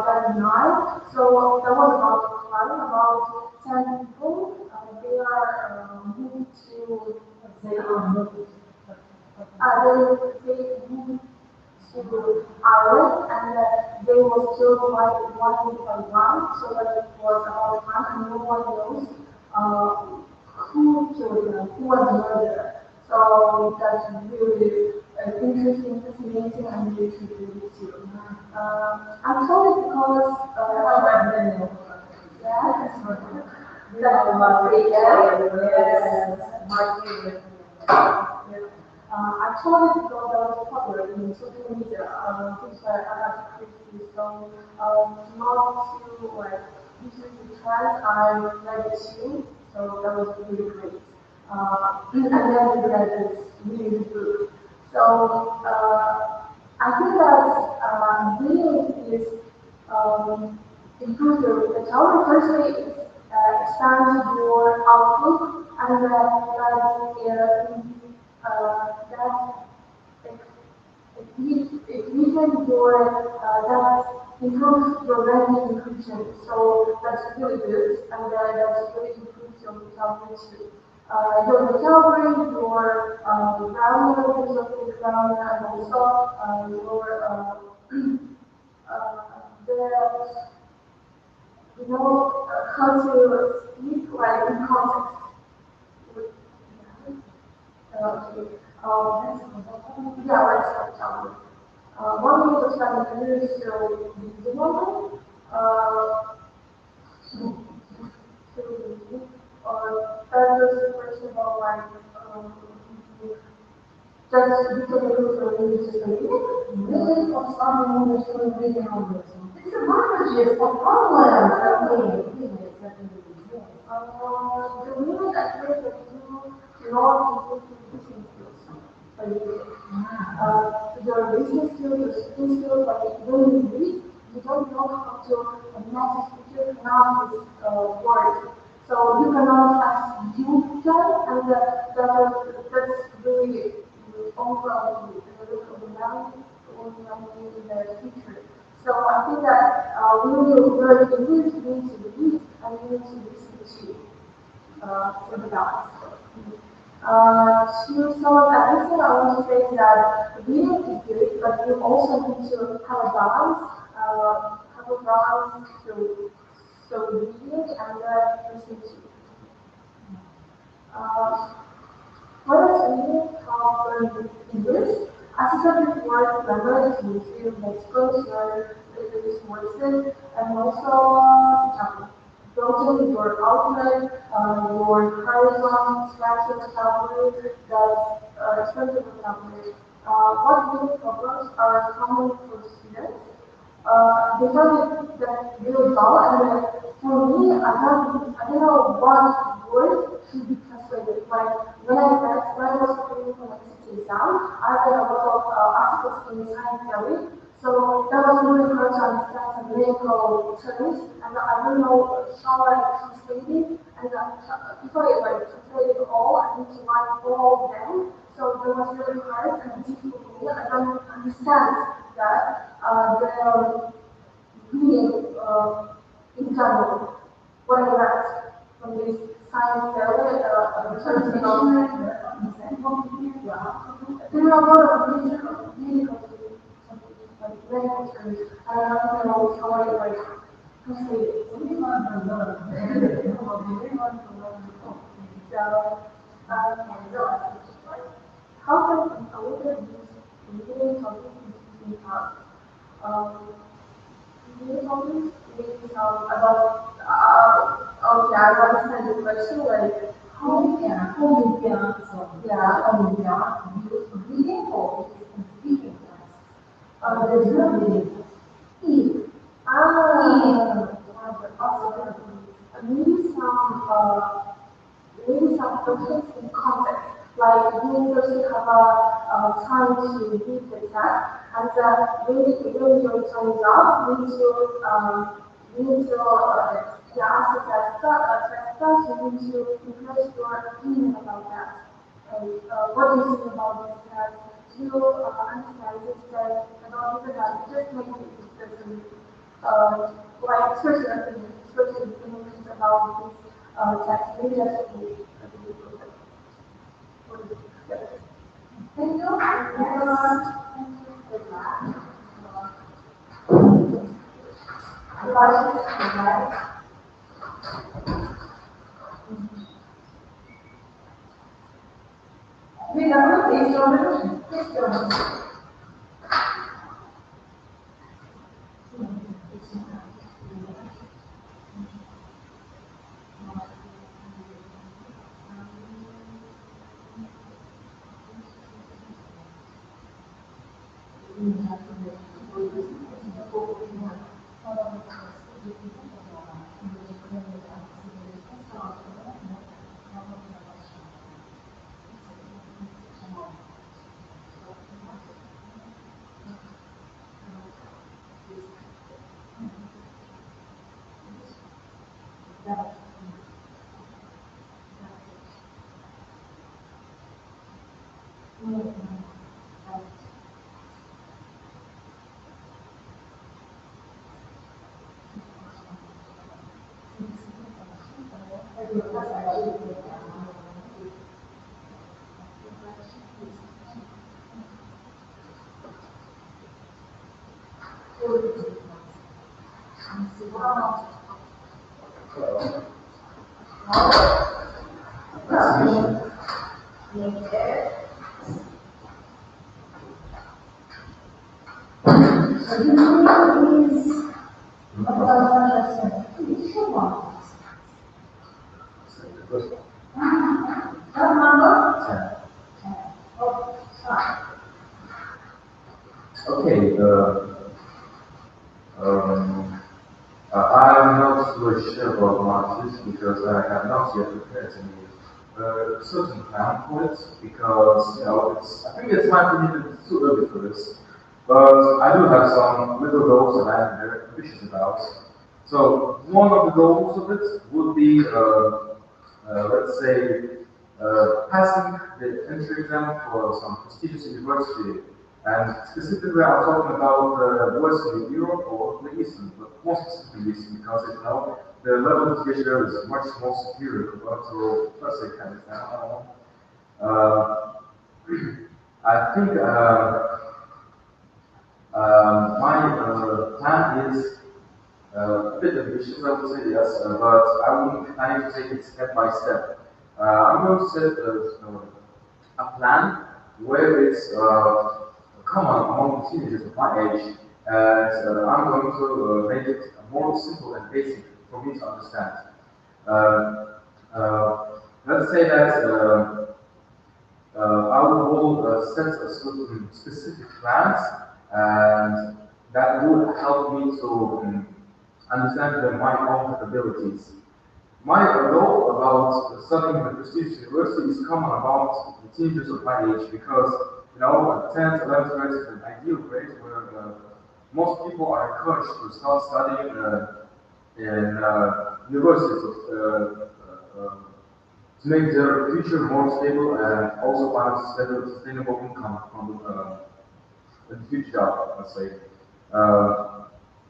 then 9. So that was about crime, about 10 people. They are moved to they moved to Ireland, and they were killed by one, so that it was about time, and no one knows who killed them, who was the murderer. So that's really interesting, fascinating, and really to too. I'm told it because I told it because I was popular in social media, which I got to create. So, not to like usually trends, I read it too. So that was really great. And then we read this really good. So I think that reading is improve your vocabulary. Firstly, it expands your outlook, and it deepens your that improves your language inclusion. So that's really good, and that really improves your vocabulary too. Your vocabulary, your grammar, your grammar, and also your the how to speak like in context. Okay. Yeah, let's start talking. One way to study English is to the moment. That is first of all like just because of English is really of studying English to reading algorithm. It's a language, a problem. The meaning I think that you not listening skills. Your listening skills, your speaking skills, like when you read, you don't know how to pronounce this word. So you cannot as you can, and that's really overall overwhelming in the future. So I think that we will learn English, we need to read, and we need to listen to for the balance. To sum up everything, I want to say that reading is good, but you also need to have a balance. So reading and listening to. What is reading how learning English? As I said before, grammar is usually multiple English voices, and also building your outlet, your charisma, structure, vocabulary, that's expensive vocabulary. What new problems are common for students? students. They found it that really dull, and for me, I don't know what word should be translated. Like when I was preparing for my CT exam, I read a lot of articles in science theory, so that was really hard to understand some medical terms, and I don't know how I translate it, and if I like translate it all, I need to write all of them, so that was really hard and difficult for me. I don't understand that the reading in general, what I read from this science theory, terms and all. There are a lot of medical like medical terms, and I don't know how I like translate it. So, how can a worker use reading topics in tasks? Reading topics means about okay, I understand the question, like How you can answer? How you can use reading topics and speaking tasks. There's no reading. Eat. Maybe some questions in context, like you person have a time to read the text, and when your time is up, you need to ask the text, you need to express your opinion about that. And what do you think about this text? Do you understand this text about this text? Just make it discussion, like express your opinion, express your opinions about this text. Maybe that's a good process. Thank you. Okay, I'm not very sure about Marxist because I have not yet prepared any certain plan for it because I think it's time for me to it's too early for this. But I do have some little goals that I'm very ambitious about. So one of the goals of it would be, let's say, passing the entry exam for some prestigious university. And specifically, I'm talking about Western Europe or the Eastern, but more specifically Eastern, because the level of education there is much more superior compared to, let's say, Kazakhstan. I think my plan is a bit ambitious, I would say, yes, but I'm planning to take it step by step. I'm going to set a plan where it's common among teenagers of my age, and I'm going to make it more simple and basic for me to understand. Let's say that I will set a certain specific plans, and that would help me to understand my own capabilities. My goal about studying in a prestigious university is common about the teenagers of my age because, 10th, 11th grade is an ideal grade where most people are encouraged to start studying in universities to make their future more stable and also find a sustainable income from the future job, let's say.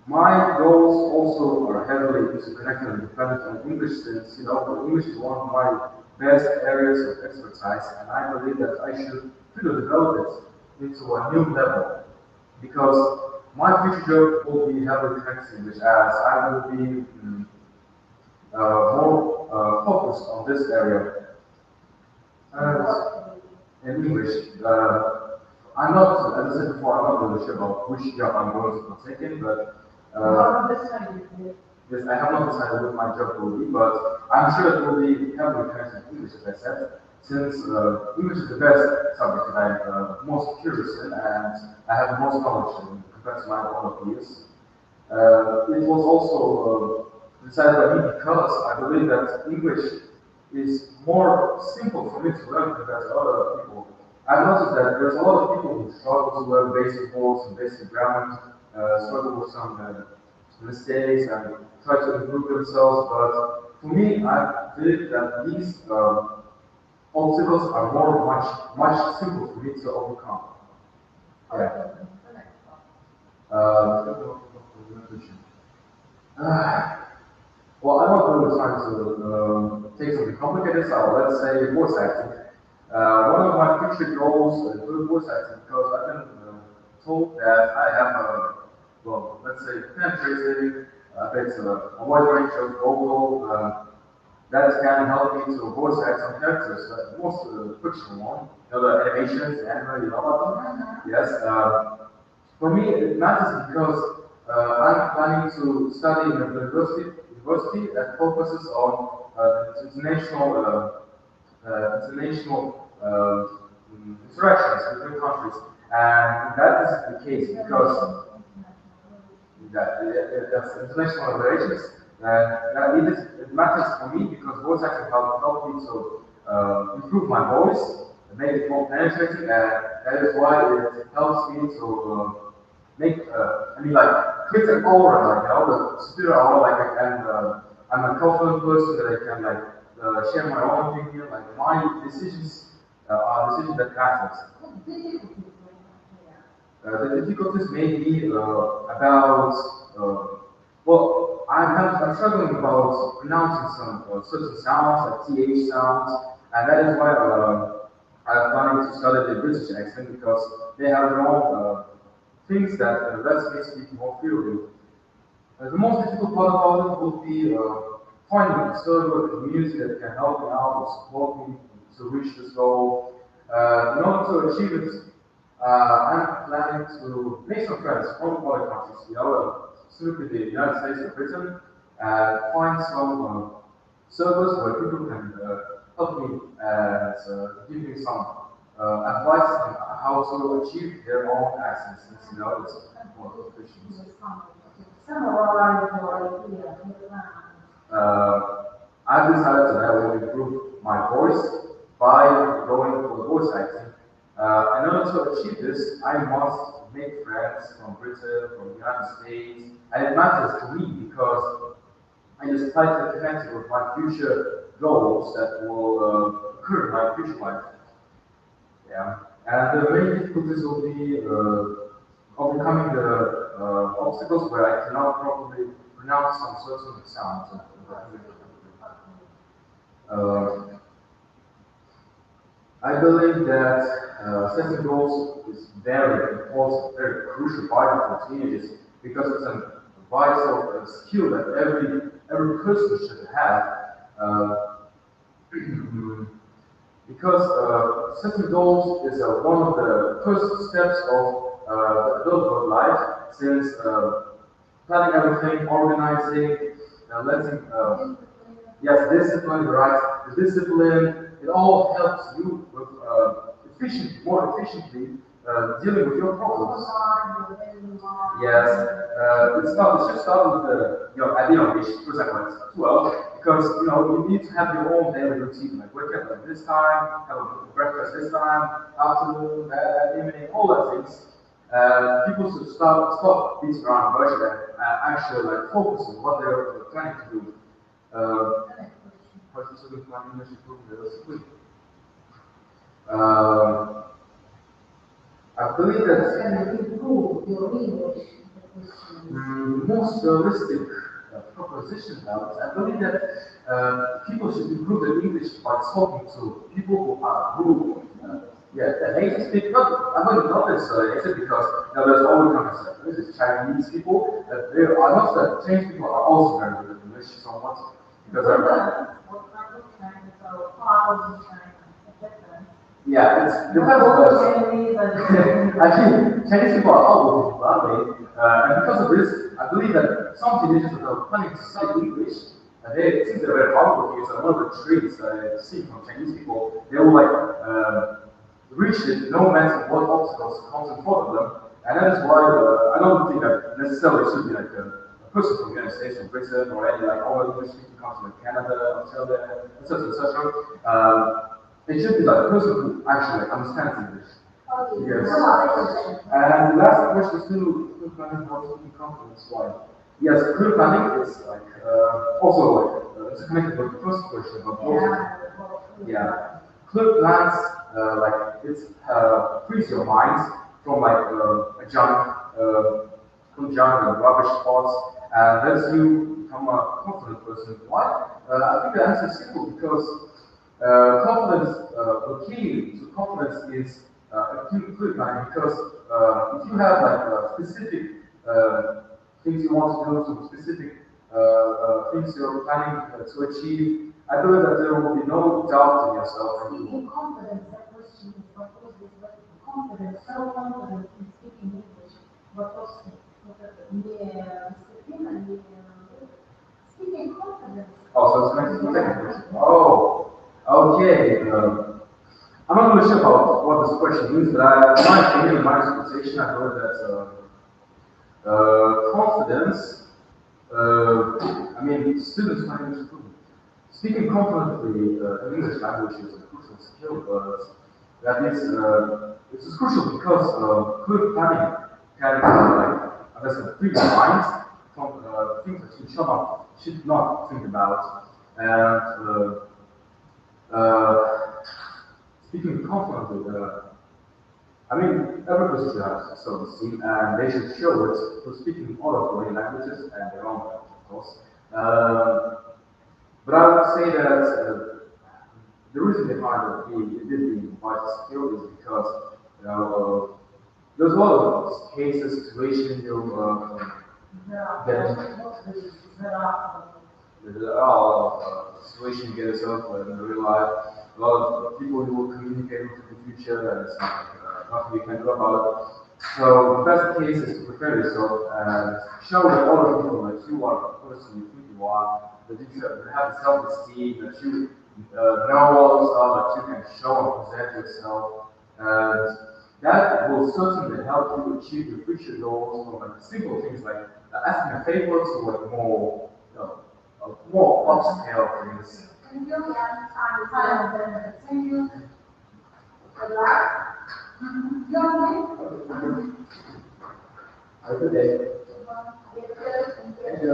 My goals also are heavily interconnected and dependent on English since, English is one of my best areas of expertise, and I believe that I should further develop it into a new level because my future job will be heavily connected to English as I will be more focused on this area. In English, I'm not, as I said before, I'm not really sure about which job I'm going to partake in, but yes, I have not decided what my job will be, but I'm sure it will be heavily connected to English, as I said, since English is the best subject that I'm most curious in, and I have the most knowledge in compared to my other peers. It was also decided by me because I believe that English is more simple for me to learn compared to other people. I've noticed that there's a lot of people who struggle to learn basic words and basic grammar, struggle with some mistakes and try to improve themselves, but for me, I believe that these obstacles are much simpler for me to overcome. Yeah. Well, I'm not really trying to take something complicated, so let's say voice acting. One of my future goals is doing voice acting because I've been told that I have let's say penetrating, a wide range of vocal that can help me to voice act some characters, most fictional one, the animations, anime, about them. Yes. For me, it matters because I'm planning to study in a university that focuses on international interactions between countries, and that is the case because that's international relations. It matters for me because voice acting help me to improve my voice, make it more penetrating, and that is why it helps me to make, create an aura, the superior aura, I'm a confident person that I can, share my own opinion, my decisions are decisions that matters. The difficulties may be about, I'm struggling about pronouncing some certain sounds, like TH sounds, and that is why I'm planning to study the British accent because they have their own things that lets me speak more freely. The most difficult part about it would be finding a server community that can help me out or support me to reach this goal. In order to achieve it, I'm planning to make some friends from other countries, specifically the United States or Britain, and find some servers where people can help me and give me some advice on how to achieve their own accents, since it's more efficient. I've decided that I will improve my voice by going for voice acting. In order to achieve this, I must make friends from Britain, from the United States, and it matters to me because I just try to connect it with my future goals that will occur in my future life. Yeah, and the main difficulties will be overcoming the obstacles where I cannot properly pronounce some certain sounds. I believe that setting goals is very important, very crucial part for teenagers because it's a vital skill that every person should have. Because setting goals is one of the first steps of the adulthood life, since planning everything, organizing, letting, yes, discipline, right? The discipline, it all helps you with more efficiently dealing with your problems. Yes, it should start with your ideal age, for example, at 12, because you need to have your own daily routine, like wake up at this time, have a breakfast this time, afternoon, evening, all that things. People should stop beating around the bush and actually like focus on what they're planning to do. How to sort my English improvement realistically? I believe that most realistic proposition now is I believe that people should improve their English by talking to people the native speak. I wouldn't know this native because there's always concept. This is Chinese people. I know that Chinese people are also very good at English somewhat because they're. Yeah, it's depends on the actually Chinese people are all people, aren't they? And because of this, I believe that some teenagers that are planning to study English, since they're very hardworking, so one of the traits that I see from Chinese people, they will reach it no matter what obstacles comes in front of them. And that is why I don't think that necessarily should be like a person from the United States or Britain or any all English speaking countries like Canada, Australia, etc. etc. It should be like a person who actually understands English. Yes. And the last question is still planning how to speak confidence. Why? Yes, clear planning is also it's connected with the first question about those. Yeah. Clear plans it frees your mind from junk and rubbish thoughts and lets you become a confident person. Why? I think the answer is simple because confidence, the key to confidence is clear planning because if you have specific things you want to do, some specific things you're planning to achieve, I believe that there will be no doubt in yourself. Speaking confidence, that question is what was this, but confidence, so confident in speaking English, but also speaking confidence. Oh, so it's next to the second question. Oh. Okay, I'm not really sure about what this question means, but in my opinion, in my interpretation, I believe that confidence, students find English improvement. Speaking confidently in English language is a crucial skill, but that is, it's crucial because good planning can, free your mind from things that you should not think about, and speaking confidently, every person should have self-esteem, and they should show it through speaking all of foreign languages and their own language, of course. But I would say that the reason behind it being vital skill is because there's a lot of cases, situations there are a lot of situations you get yourself in real life. A lot of people you will communicate with in the future, and it's nothing you can do about it. So the best case is to prepare yourself and show that other people that you are the person you think you are, that you have self-esteem, that you know all the stuff, that you can show and present yourself, and that will certainly help you achieve your future goals from simple things like asking a favor to more upscale things. Thank you. Thank you. Good luck. Have a good day. Thank you.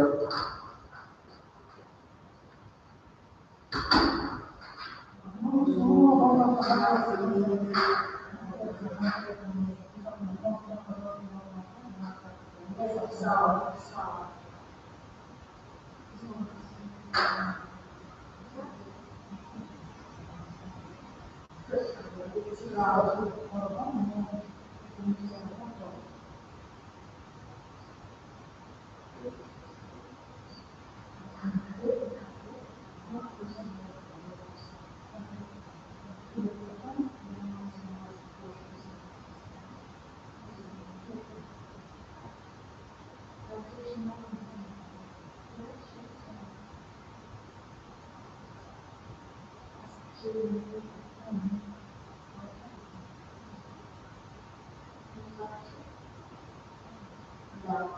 Hello.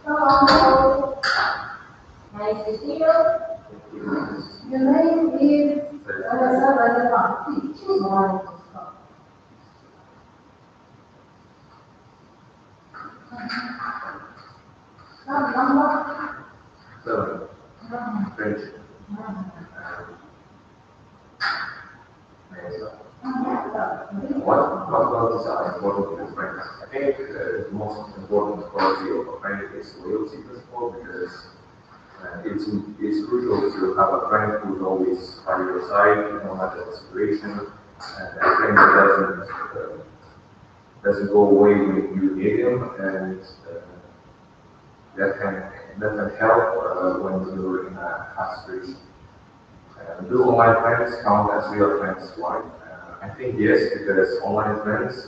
Hello. Nice to see you. Your name is Please choose one. Number. So, French. What qualities are important in friends? I think the most important quality of a friend is loyalty, first of all, because it's crucial to have a friend who is always by your side, no matter the situation, and a friend that doesn't go away when you need him, and that can help when you're in a hard situation. Do online friends count as real friends? Why? I think yes, because online friends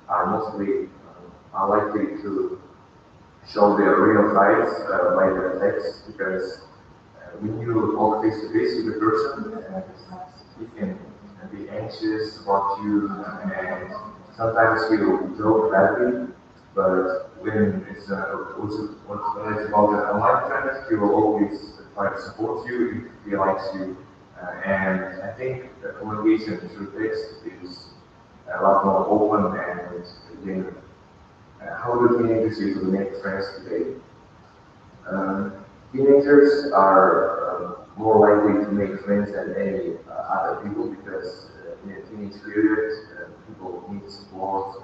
are mostly are likely to show their real sides by their text, because when you talk face to face with a person, he can be anxious about you and sometimes he'll joke badly, but when it's about an online friend, he will always try to support you if he likes you. And I think the communication through text is a lot more open and genuine. How do teenagers usually make friends today? Teenagers are more likely to make friends than any other people, because in a teenage period, people need support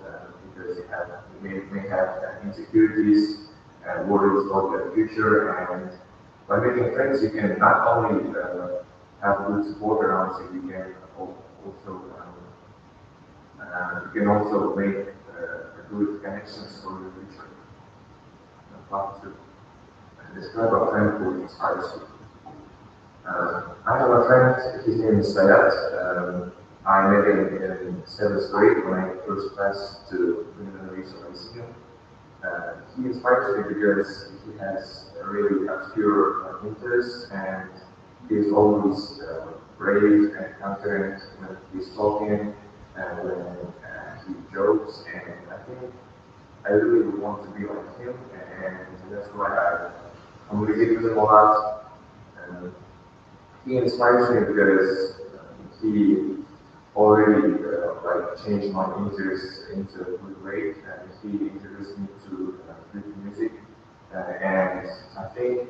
because they may have insecurities and worries about their future. And by making friends, you can not only have good support around you, you can also make good connections for your future. Part two. Describe a friend who inspires you. I have a friend, his name is Sayat. I met him in 7th grade when I first passed to University of Ағылшын. He inspires me because he has a really obscure interests, and he is always brave and confident when he's talking and when he jokes, and I think I really would want to be like him, and that's why I communicate with him a lot. He inspires me because he already changed my interest into a good way, and he introduced me to good music, and I think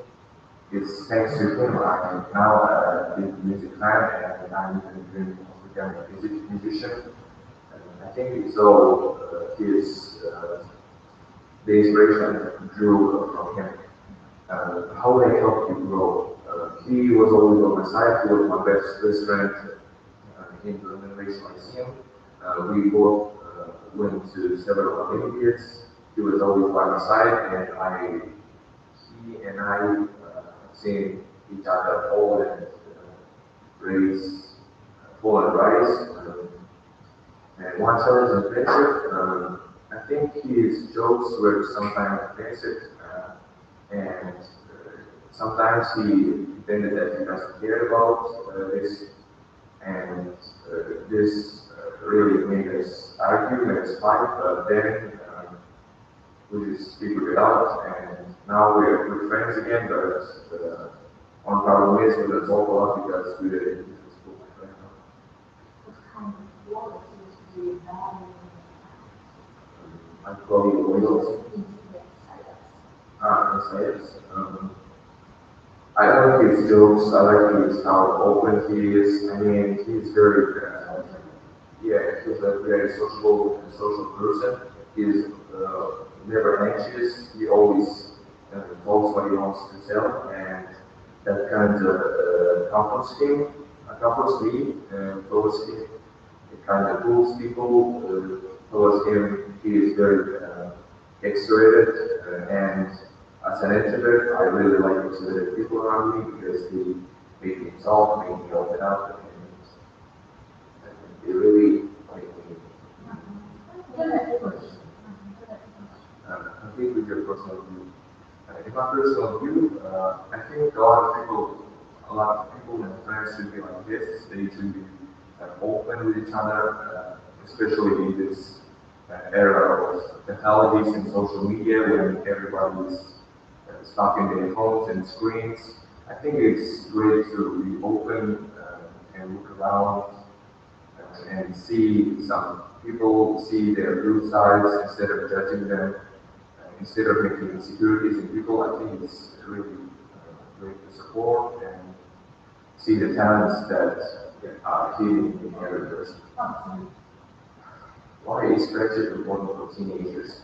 it's thanks to him I'm now a big music fan, and I'm even dreaming of becoming a musician. I think it's all the inspiration drew from him. How they helped you grow? He was always on my side. He was my best friend in the Innovation Lyceum. We both went to several Olympiads. He was always by my side, and he and I seen each other fall and fall and rise. And one challenge in friendship, I think his jokes were sometimes offensive, and sometimes he pretended that he doesn't care about this, and this really made us argue, made us fight, but then we just figured it out, and now we're good friends again, but one problem is we don't talk a lot because we didn't do school right now. I call you loyalty. Insights. I like his jokes. I like how open he is. I mean, he's very, he's a very social person. He's never anxious. He always talks what he wants to tell, and that kind of comforts me towards him. It kind of pulls people towards him. He is very extroverted, and as an introvert, I really like extroverted people around me because they make me talk, make me open up, and they really make me complete with your personal view. In my personal view, I think a lot a lot of people and friends should be like this. They should be open with each other, especially in this era of technologies and social media when everybody is stuck in their phones and screens. I think it's great to be open and look around and see some people, see their good sides instead of judging them, instead of making insecurities in people. I think it's really great to support and see the talents that are hidden in every person. Why is Brexit important for teenagers?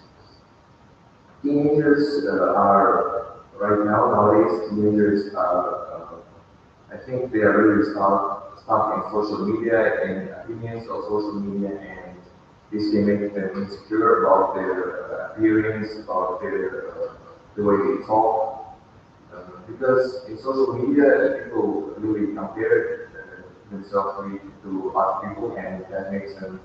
Teenagers are, right now, nowadays, teenagers are, I think they are really stuck in social media and opinions of social media, and this can make them insecure about their appearance, about the way they talk. Because in social media, people really compare themselves to other people, and that makes them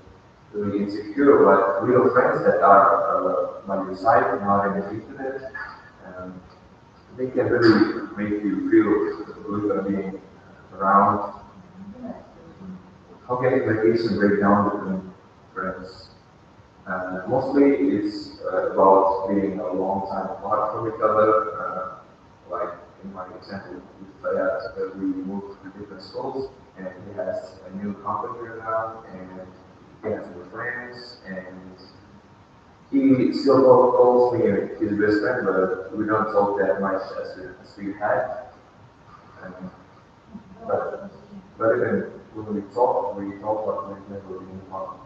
really insecure. But real friends that are by your side, not in the internet, they can really make you feel good about being around. How can communication break down between friends? Mostly it's about being a long time apart from each other. Like in my example with Fayad, we moved to different schools, and he has a new company now, and he has new friends, and he still calls me his best friend, but we don't talk that much as we had. Um, but even when we talk, but we've never been apart.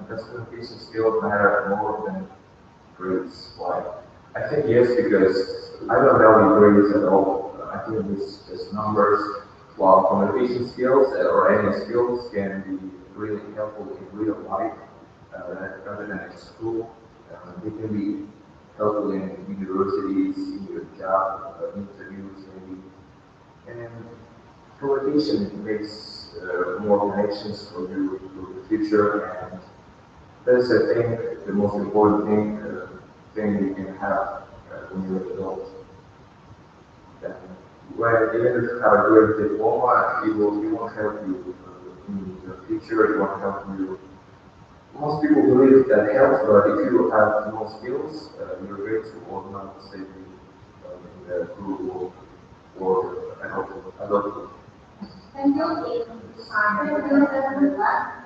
Does communication skills matter more than grades? Why? I think yes, because I don't value grades at all. I think it's just numbers, while communication skills or any skills can be really helpful in real life rather than in school. They can be helpful in universities, in your job, interviews maybe. And communication makes more connections for you to the future, and that's, I think, the most important thing you can have when you're an adult. And even if you have a great diploma, it won't help you in the future. It won't help you. Most people believe that helps, but if you have no skills, your grades will not save you in the cruel world or adulthood. Can you define that?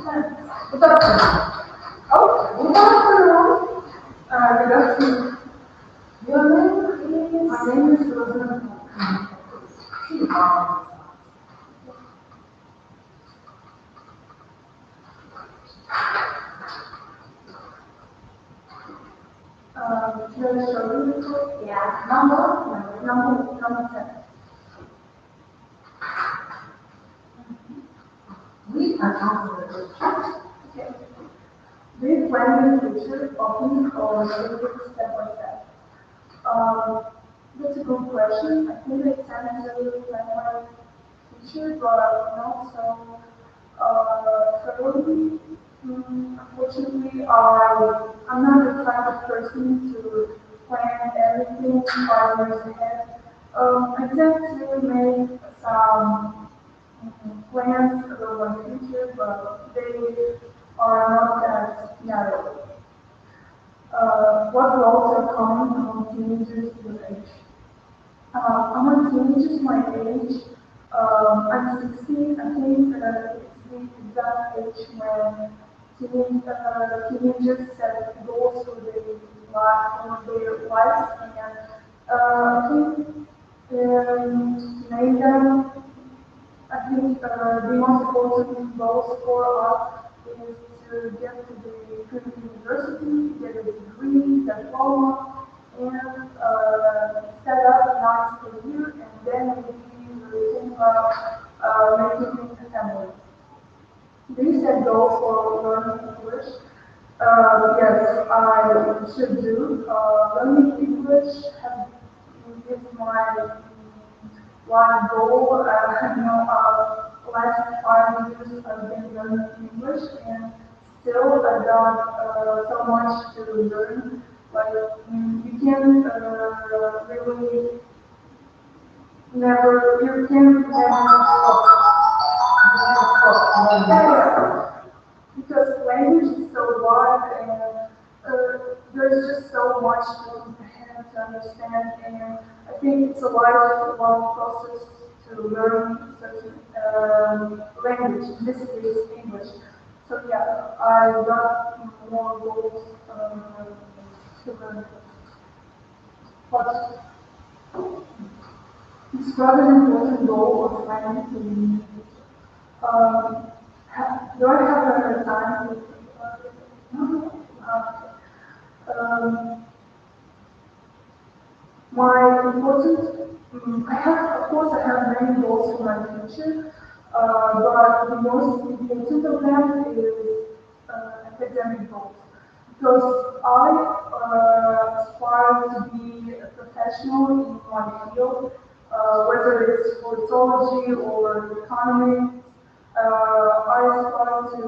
Bu tarafta. Oh, bu tarafta. Because Your name is. my name is Rosanna. Should I show you the code? Yeah. Number 10. We are answering. Okay. Do you plan your future often or take it step by step? That's a good question. I think I tend to plan my future, but not so thoroughly. Unfortunately, I'm not the type of person to plan everything 5 years ahead. I tend to make some plans about my future, but they are not that narrow. What roles are common among teenagers your age? Among teenagers my age, I'm 16. I think it's the exact age when teenagers set goals for their lives, and I think to make them, I think the most important goals for us is to get to the good university, get a degree, diploma, and set up a nice career, and then maybe we'll think about making a family. Do you set goals for learning English? Yes, I should do. Learning English is my one goal. Last 5 years I've been learning English, and still I've got so much to learn. Like you can really you can never stop. Yeah, because language is so wide and there's just so much to comprehend, to understand, and I think it's a lifelong process to learn certain language, in this case English. So yeah, I got more goals to learn. But describe an important goal or plan to me. Do I have a time to think about it? No. Um, my important, of course, I have many goals for my future, but the most important of them is academic goals. Because I aspire to be a professional in my field, whether it's politology or economics. I aspire to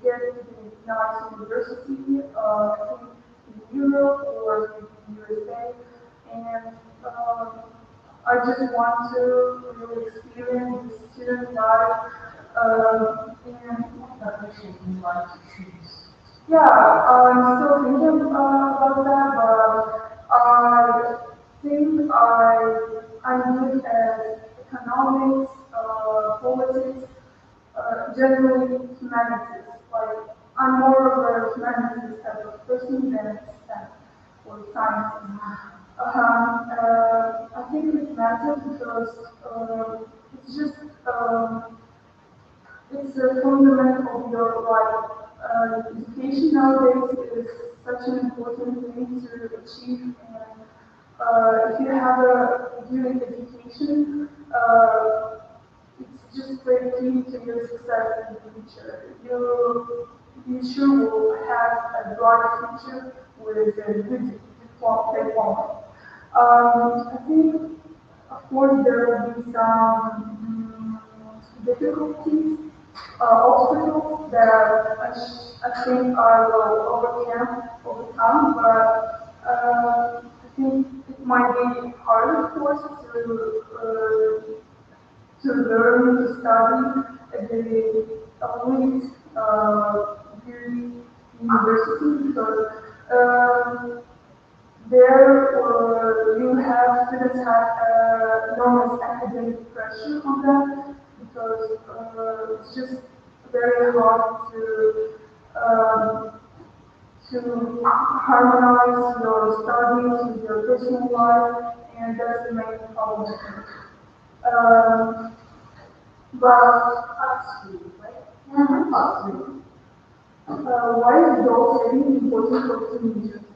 get to a nice university, I think in Europe or in the USA, and I just want to really experience the student life, and Profession you like to choose. yeah, I'm still thinking about that, but I think I'm good at economics, politics, generally humanities. Like I'm more of a humanities type of person than STEM or science. I think it matters because it's just it's a fundamental of your life. Education nowadays is such an important thing to achieve, and if you have a good education, it's just very key to your success in the future. You sure will have a bright future with a good diploma. I think, of course, there will be some difficulties, obstacles that I think I will overcome, but I think it might be harder, of course, to learn to study at the elite university because there you have students have enormous academic pressure on them because it's just very hard to harmonize your studies with your personal life, and that's the main problem. But why is goal setting important for teenagers?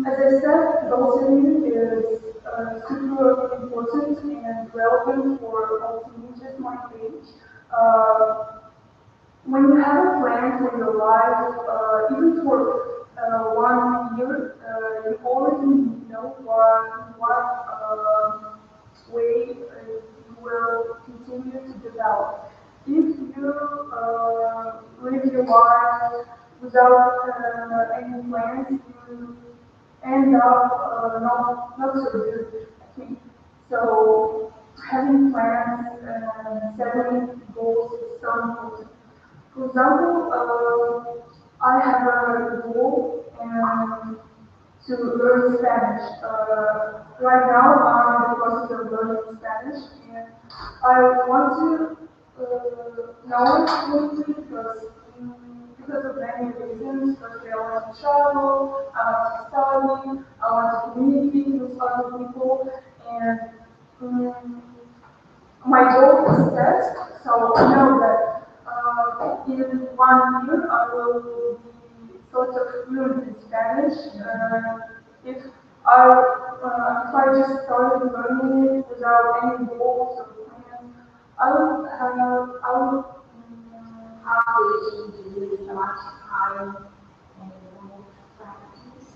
As I said, goal setting is super important and relevant for all teenagers my age. When you have a plan for your life, even for 1 year, you already know what way you will continue to develop. If you live your life without any plans, you end up not so good, I think. So having plans and setting goals is so important. For example, I have a goal to learn Spanish. Right now, I'm in the process of learning Spanish, and I want to know it fluently because of many reasons. Firstly, I want to travel, I want to study, I want to communicate with other people, and my goal is set, so I know that in 1 year I will be sort of fluent in Spanish. If I just started learning it without any goals or plans, I would How do you use much time and practice?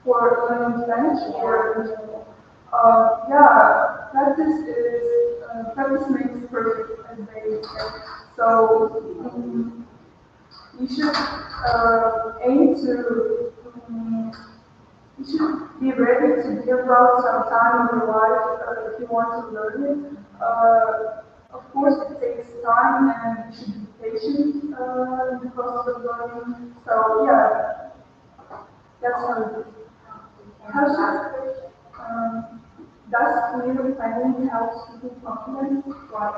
for learning Spanish or yeah, practice makes perfect, as they say. So you should aim to you should be ready to give out some time in your life if you want to learn it. Of course, it takes time, and you should be patient in the process of learning. So yeah, that's how it is. How should does clear planning help keeping confidence? Right.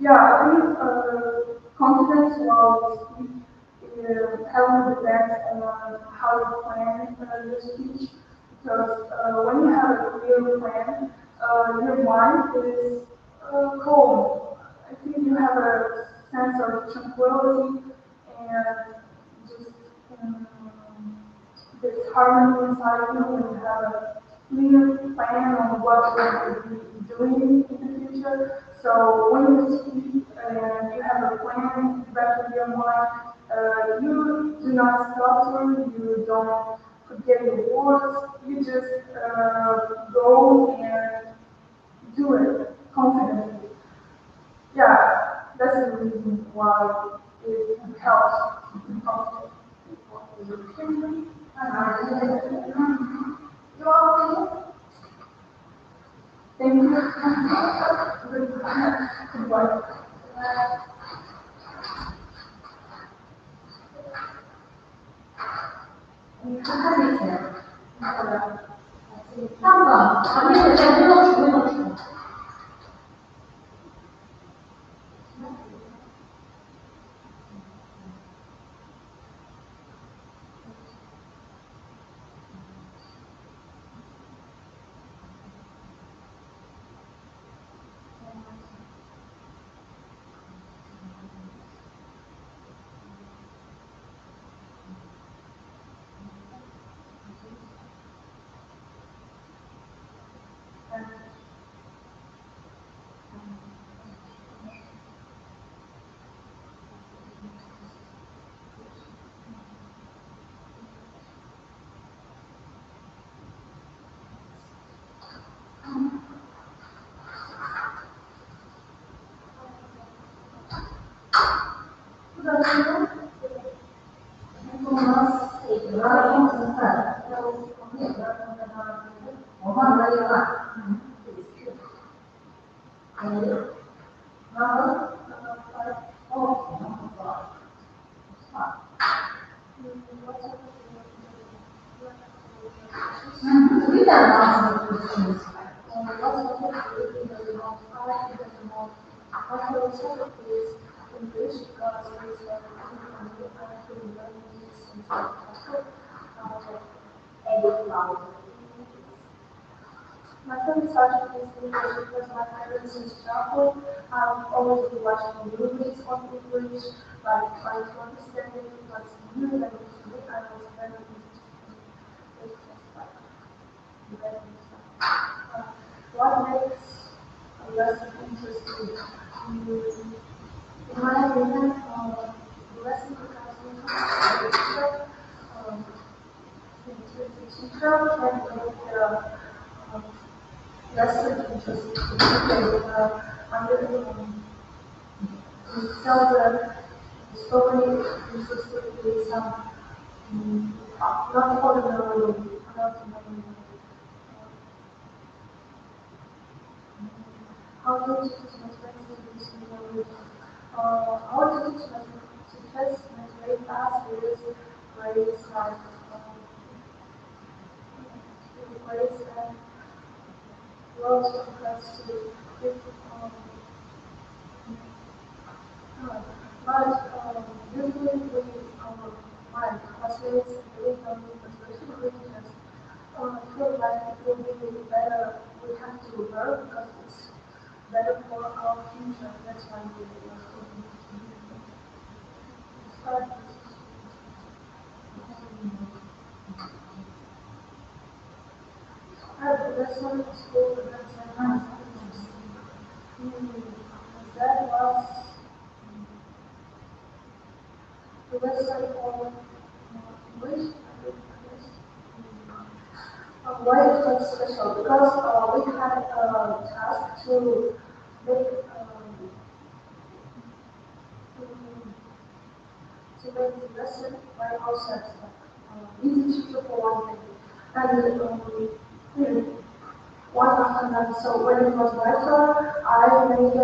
Yeah, I think confidence while we speak heavily depends on how you plan your speech. Because when you have a clear plan, your mind is calm. I think you have a sense of tranquility and just this harmony inside you when you have a clear plan on what you're going to be doing in the future. So when you speak and you have a plan in the back of your mind, you do not stutter, you don't forget your words, you just go and do it confidently. Yeah, that's the reason why it helps keep confident. Thank you. Goodbye. 你看看那些，那个3个，那个在这种什么东西？ what's not really the most I think the most my favorite subject is English because it's to learn this and every language. My favorite subject is English because my parents since childhood have always been watching movies on English, like trying to understand it, what's new and to me, I was very interested in it. What makes a lesson interesting? In my opinion, the lesson becomes interesting the teacher can make the lesson interesting to the tell the story interestingly some not ordinary, not ordinary. How do you teach mathematics using language? How to teach mathematics very fast with grades like grades and lots of grades to give but usually we my classmates really don't need motivation, we just feel like it will be better, we have to learn because it's better for our future. That's why we start that's one of the school that's that was the website for English. Why is that special? Because we had a task to make to make the lesson by ourselves. Easy to for one thing. And one after another. So when it was better, I made a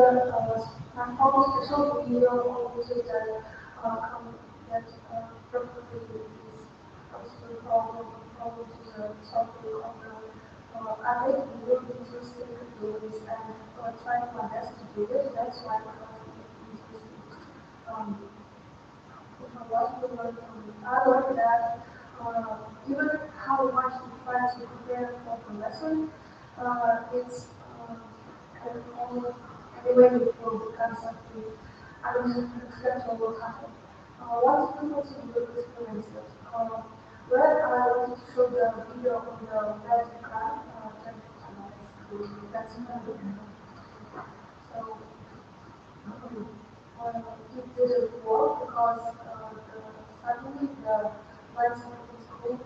special video on music that that perfectly is the problem to the software of the I made really interesting videos and tried my best to do it. That's why I was interesting. If I was to learn from it, I learned that even how much we try to prepare for the lesson, it's only anyway it will become something unacceptable will happen. What people to do experiences. When I wanted to show the video on the magic card, that's not good. So it didn't work because suddenly the lights on the screen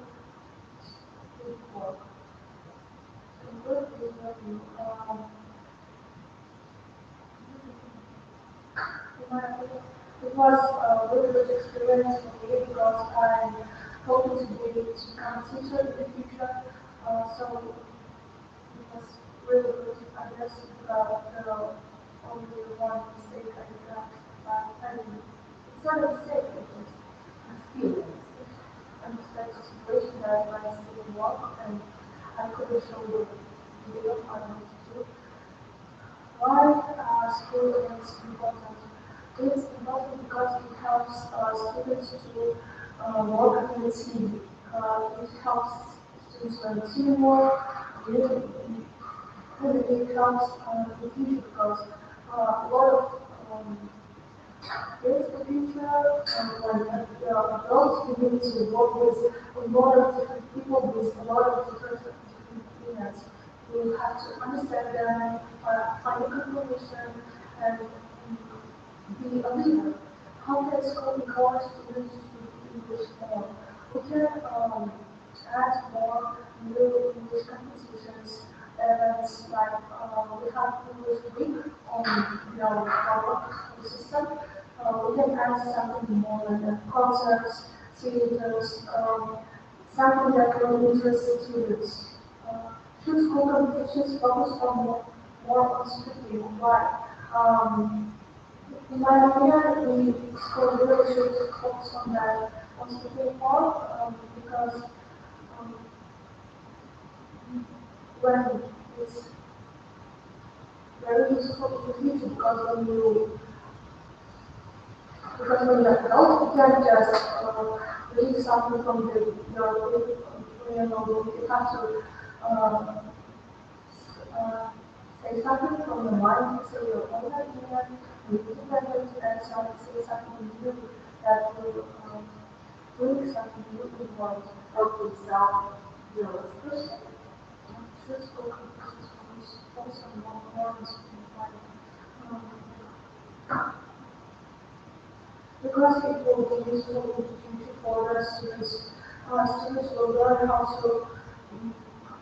didn't work. Good video. It was a really good experience for me because I'm hoping to become a teacher in the future. So it was really good. I guess the only one mistake I got, but it's not a mistake, it's just an experience. Understand the situation that my student walked and I couldn't show the video I wanted to. Why school is important? It's important because it helps students to work in a team. It helps students learn teamwork, and it helps the future because a lot of there's the future when adults begin to work with a lot of different people with a lot of different units. You have to understand them, find a conclusion, and be a leader. How can school encourage students to speak English more? We can add more new English competitions, events like we have English week on our system. We can add something more like concerts, theaters, something that will interest students. Should school competitions focus on more on speaking? Why? In my opinion, we school really should focus on that, on speaking more, because when it's very useful in the future because when you adult, you can just read something from your novel. You have to say something from your mind, say your own idea, and independent, and say something new that will bring something new in the world, help yourself, your expression. Truthful composition is also more because it will be useful in the future for the students. Students will learn how to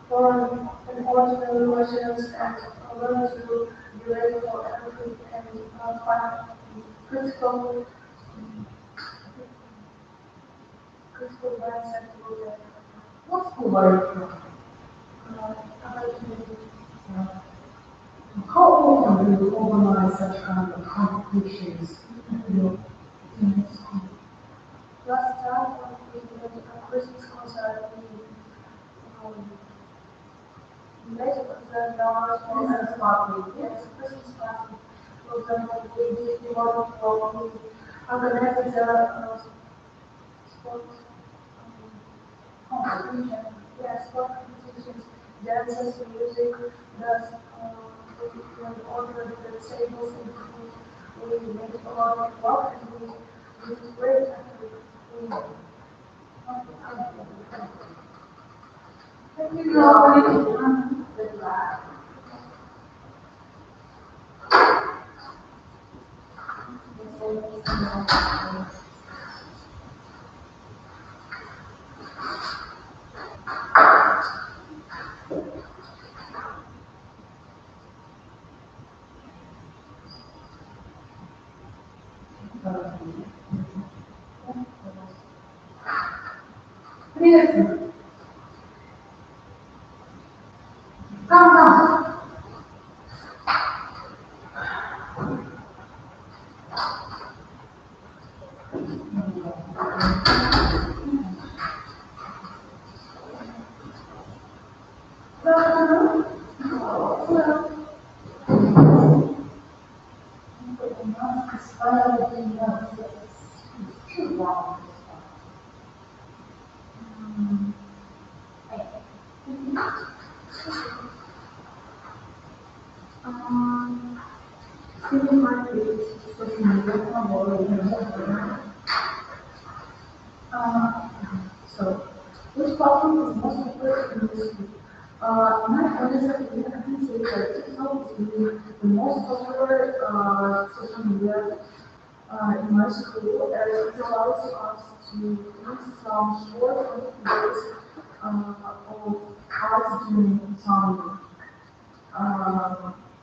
form and ordinary relations and learn to be ready for everything and find critical mindset will be What school are you from? How often do you organize such kind of competitions in your school? last time when we had a Christmas concert, we made a concert dollars for Christmas party. yes, Christmas party. For example, we did the one for we organized a sports competition, yeah, sport competitions, dances, music, the we ordered the tables and food. We made a lot of work and we did great and we Thank you, Robin. Good luck. Привет. Come. So, which platform is most popular in this week? My honestly, I can say that TikTok is really the most popular social media in my school, as it allows us to make some short videos of us doing some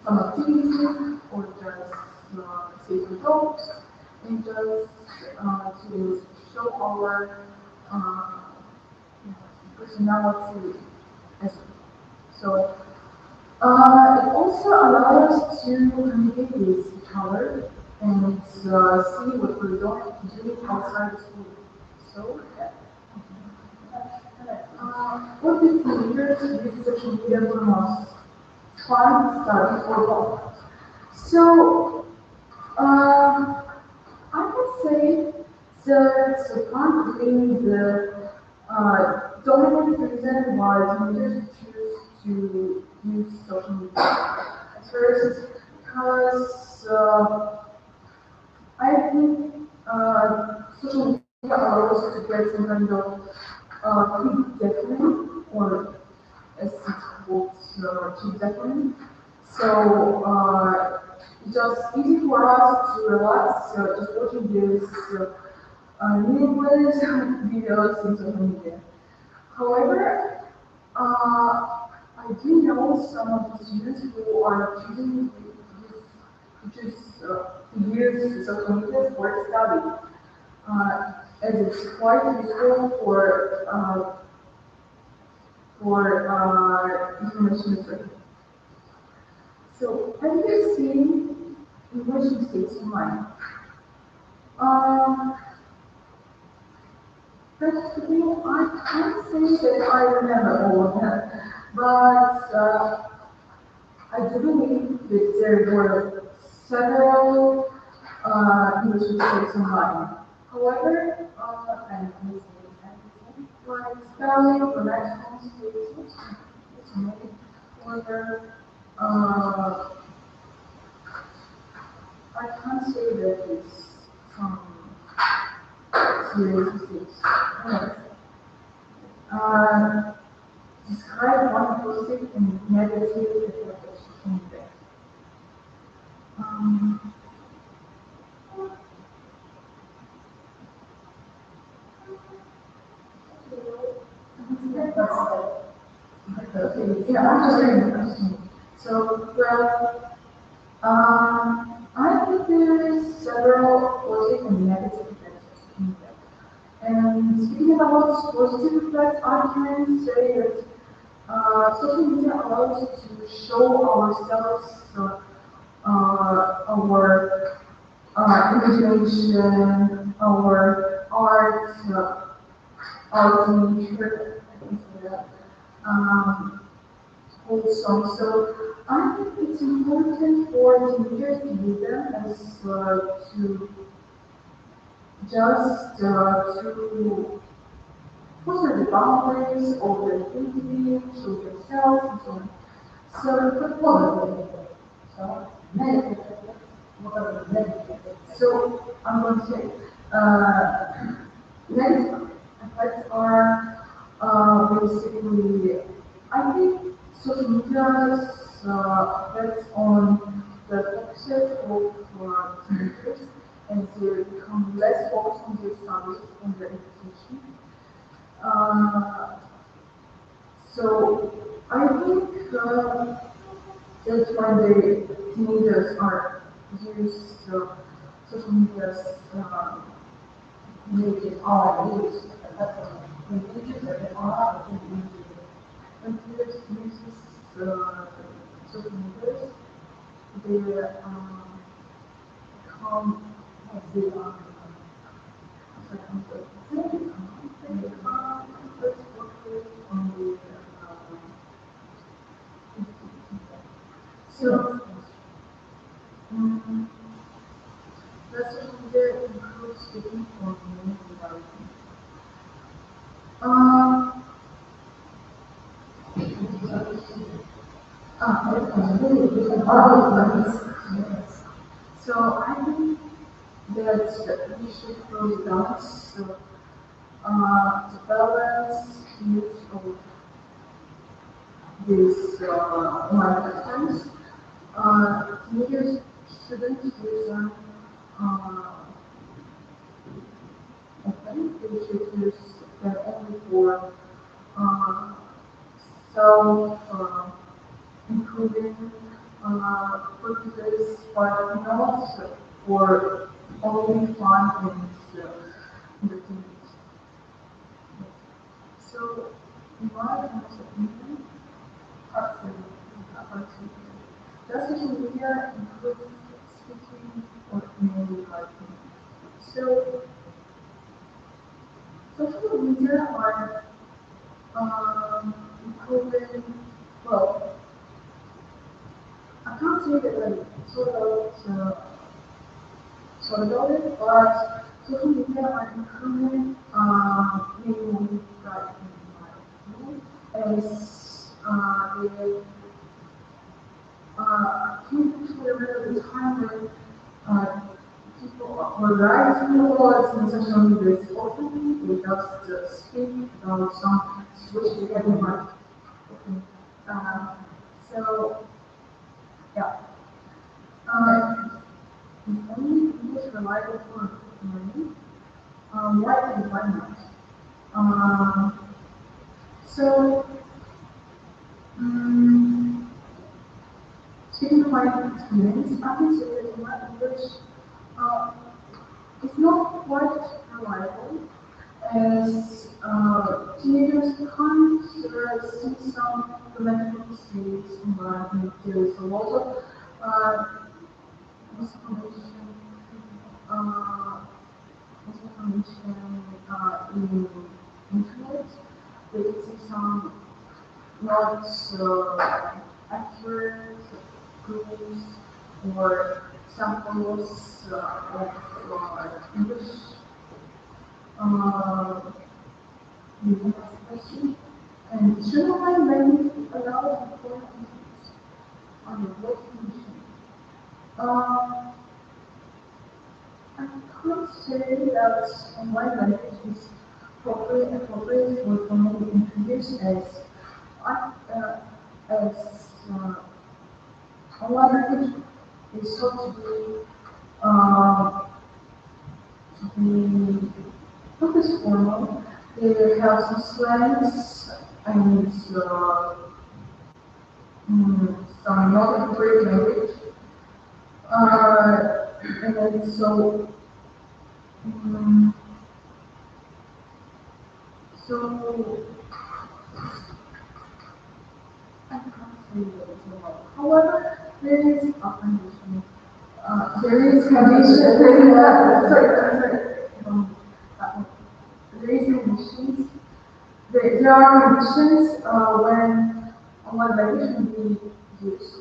activity or just say some jokes and just to show our personality as well. So it also allows us to communicate with each other and see what we're going to do outside school. So, what do teenagers use social media for most? Fun, study, or both? So, I can say that the fun being the dominant reason why teenagers choose to use social media. At first, because I think social media allows us to get some kind of quick deafening, or as it's called, cheap deafening. So it's just easy for us to relax just watching these meaningless videos in social media. However, I do know some of the students who are choosing to use social media for study, as it's quite useful for information retrieval. So, as you can see, information states in mind. Practically, I can't say that I remember all of them, but I do believe there were several English mistakes online. However, and like spelling, grammatical mistakes, it's made. However, I can't say that it's serious mistakes. Yes. Describe one positive and negative effect in there. Yeah, I'm just saying the question. So, well, I think there is several positive and negative effects in that. And speaking about positive effects, I can say that social media allows us to show ourselves, our imagination, our art, our nature, also. So I think it's important for teenagers to use them as to just to foster the boundaries of their thinking, show themselves, and so on. So, but so negative. What are the negative? So I'm going to say negative effects are basically, I think social media's effects on the focus of teenagers and to become less focused on their studies and their education. So I think that's why the teenagers are use social media's naked are used. When teenagers are when teenagers uses social medias, they become they are so, the social media improves speaking for many development. So I think that we should really balance the balance use of these online platforms. Teenagers shouldn't use them often. They should use them only for self improving purposes, but not for only fun and entertainment. So, in my honest opinion, does social media improve speaking or mainly writing? So, social media are improving, well, I can't say that I sort of it, but social media are improving mainly writing, in my opinion, as they can actually remember the time when people were writing words in social media often, they just speak about some situation they had in mind. So, yeah. The only English reliable for learning, why and why not? So, speaking of my experience, I can say that in my English, it's not quite reliable, as teenagers can't see some grammatical mistakes in writing. There is a lot of misinformation, uh, in internet. They see some not accurate groups or samples of English expression. And generally, when we allow people on the working machine, I could say that online language is appropriate for many introduced as online language is thought to be the focus formal. It has some slangs and some not appropriate language. And then so I can't say that well. However, there is a condition. There is conditions. There are conditions when online language can be used.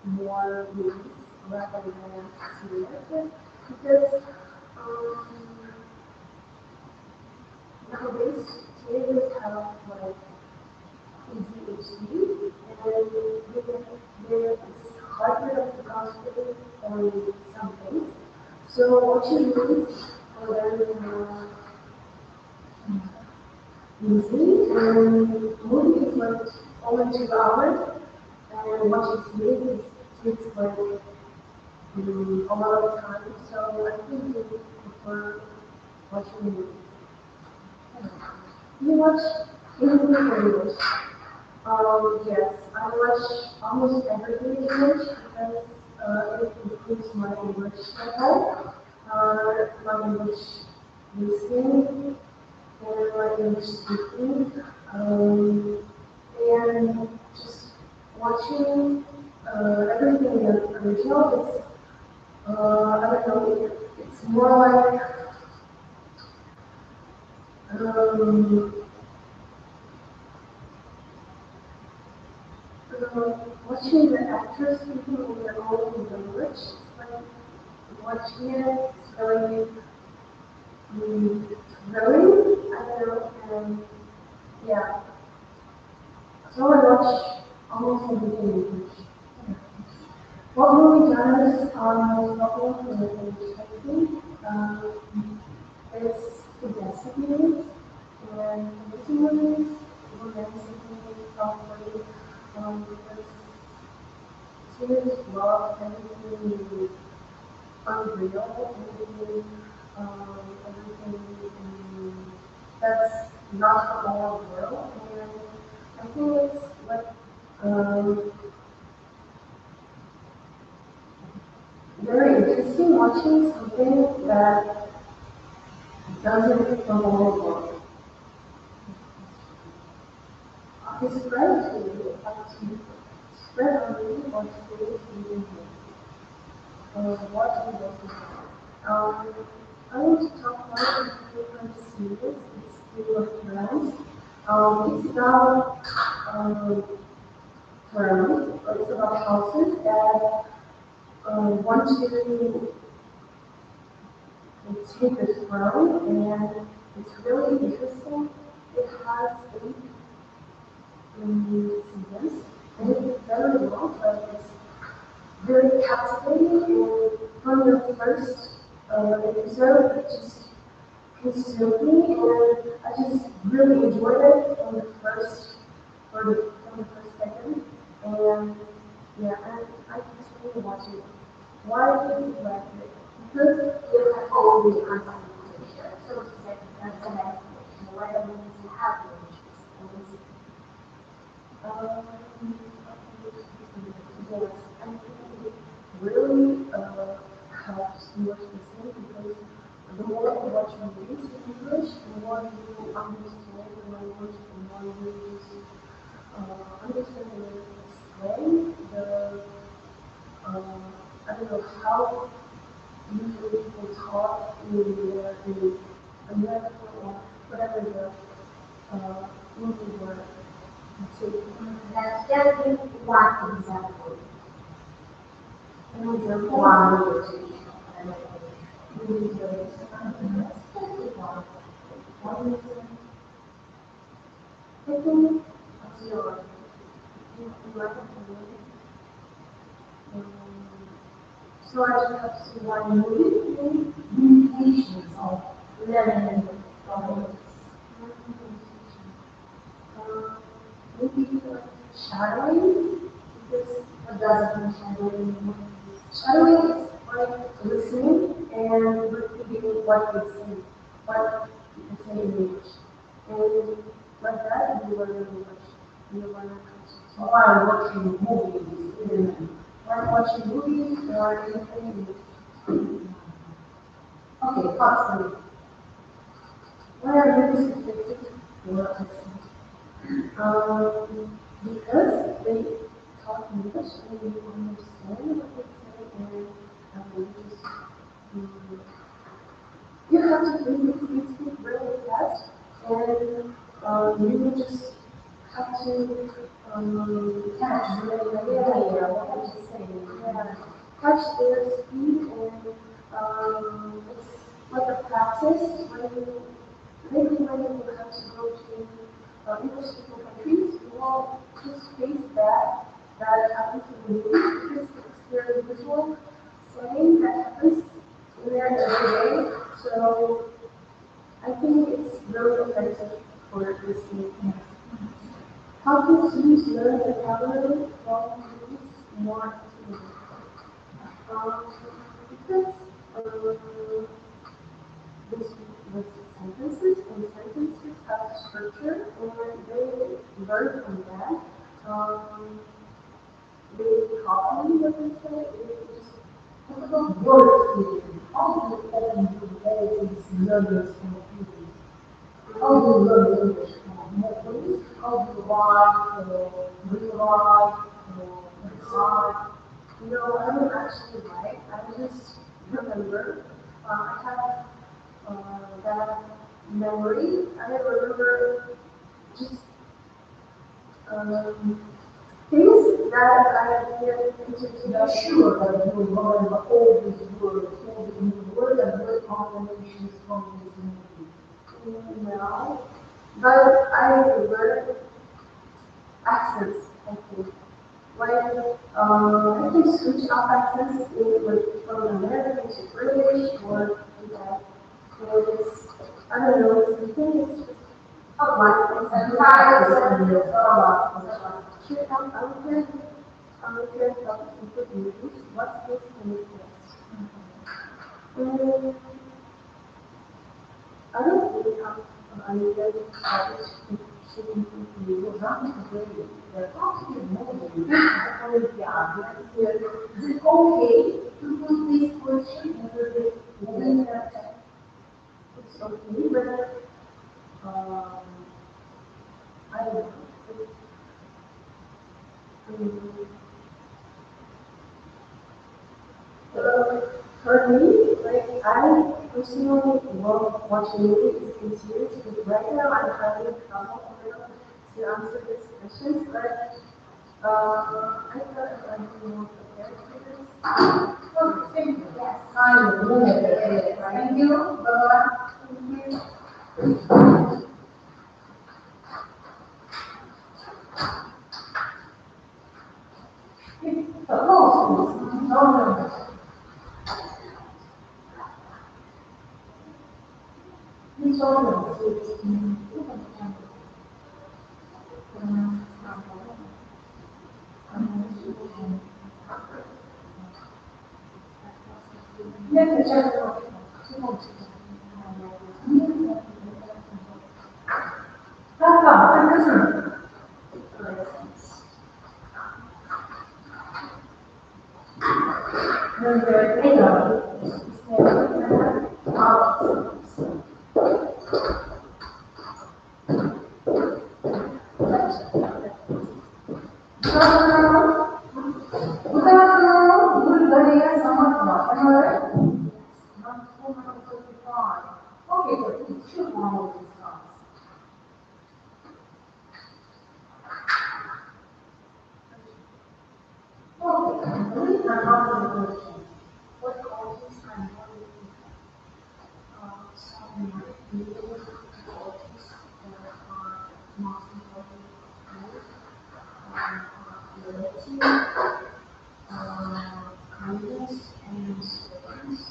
More movies rather than series because nowadays series have like ADHD and there is hardly of concentrate on something. So watching movies for them easy and movie is like only 2 hours. And watching series takes like a lot of time, so I think you prefer watching movies. You watch English or English? Yes, I watch almost everything in English because it improves my English level, my English listening, and my English speaking, and just watching everything in the original. It's I don't know. It's more like watching the actors speaking in their own language. Like watching it, it's very, very. I don't know. And yeah. So I watch almost everything in English. What movie genres are most popular in English? I think it's fantastic movies and fantasy movies, romantic movies, probably, because serious love, everything unreal, everything that's not the whole world, and I think it's like very interesting watching something that doesn't promote work. His friends really like to spread on me or stay in what he was doing. I want to talk about a different series. It's School of Friends. It's about terms, it's about houses that want to take this throne, and it's really interesting. It has 8 seasons, and it's very long, but it's very captivating. And from the first episode, it just consumed me, and I just really enjoyed it from the first, from the first second. And yeah, and I continue watching it. Why do you like it? Because You have all the answers to share. So it's like that's an explanation. Whether we need to have the interest. um, yes, I think it really helps your listening because the more you watch movies in English, the more you understand the language, the more you understand the way to explain the, I don't know how usually people talk in America or whatever the movie were taking. That's just one example. An example one or two. Movies are Just one. one reason. I think What's yours? in my opinion, so I just have to see one movie. Limitations of learning problems. Maybe shadowing, because What does it mean shadowing? shadowing is like listening and repeating what they say, what people say in English. And like that, you learn English. You learn culture. While watching movies. Like watching movies or anything. Okay, possibly. Why are movies effective for accent? Because they talk English and you understand what they say, and you just you have to speak really fast, and you just have to catch what they're saying. Yeah, catch their speed, and it's like a practice when you maybe when you have to go to English-speaking countries, you won't just face that happens in the movies because it's very visual setting that happens in there every day. So I think it's very effective for listening. How can students learn vocabulary from movies more easily? Because this with sentences have structure, and they learn from that. They copy what they say. They just What about word feeding? How do you open to all these learners from movies? How do you learn English from movies? How do you write or rewrite or decide? No, I don't actually write. I just remember. I have that memory. I remember just things that I did into You are sure that you learn all these words, all the new words and word combinations from these movies? now, but I learned accents, I think. Like, I can switch up accents in, like, from American to British or to that. So it's, I don't know, it's, I think it's just a life. And five and a lot. Should I'm curious about the people movies. What's this movie? I don't think I'm good at его замысел говорит, как you know, is it okay to put this question into the open text? It's okay, but I don't know. For me, like I personally love watching movies and series, but right now I'm having trouble to answer this question. But I thought I would be more prepared for this. Oh, thank you. Yes. Thank you. Bye-bye. Thank you. Okay, but it's too long with this class. Okay, I believe I'm not the question. What qualities are more some leaders qualities that are most important loyalty, kindness, and service.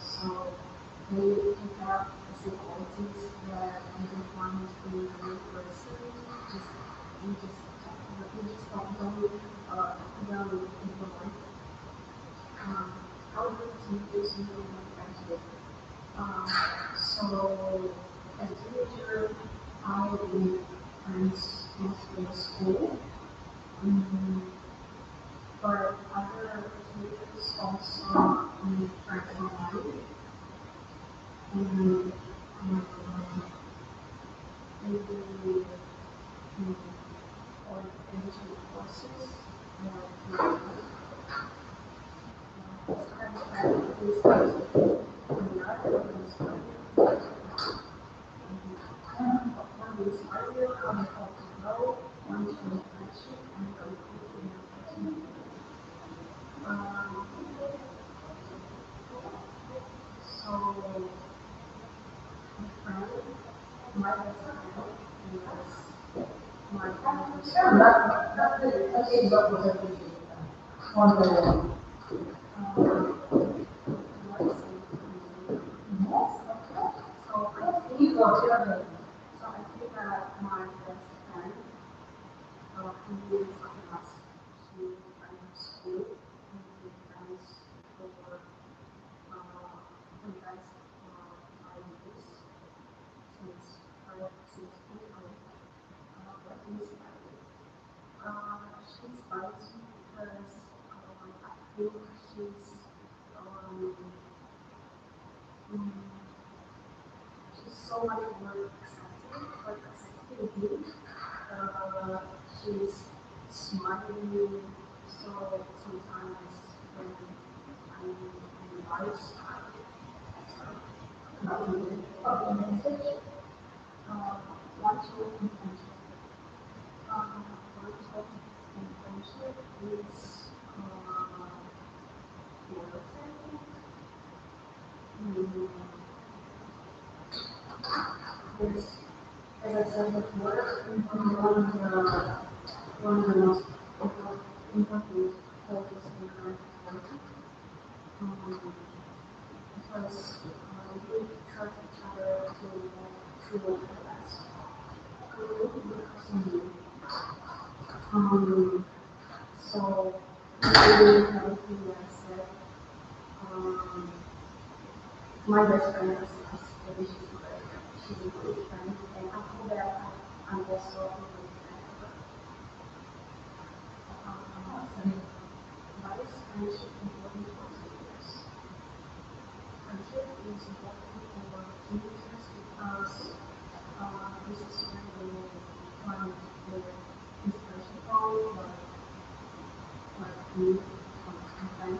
So they pick up the qualities that you don't want to be a real person. You just don't know people like. How do teenagers usually make friends with? So as a teenager, I made friends mostly in school. But other teenagers also made friends online. And maybe or individual courses that one is earlier, one to grow, one to make friendship, and go to so my friend, my best friend is my friend. Sure, that's it. Okay, what was it? On the wall. So I think that my best friend, who is from us, she went to school, and we friends for we friends for 5 years since April. What inspired? She inspires me because I feel she's so much more accepting, she's smiling, so sometimes when I'm embarrassed, a message, one tool in friendship. One tool in friendship is there's as I said before, one of the most important qualities in current technology. Because we trust each other to work the best. So, everything that I said, my best friend is maybe she's a great friend, and I feel that I'm also a great friend of her. Why is friendship important for years? Friendship is important for teenagers because this is when they find their inspiration from, like me, my friend.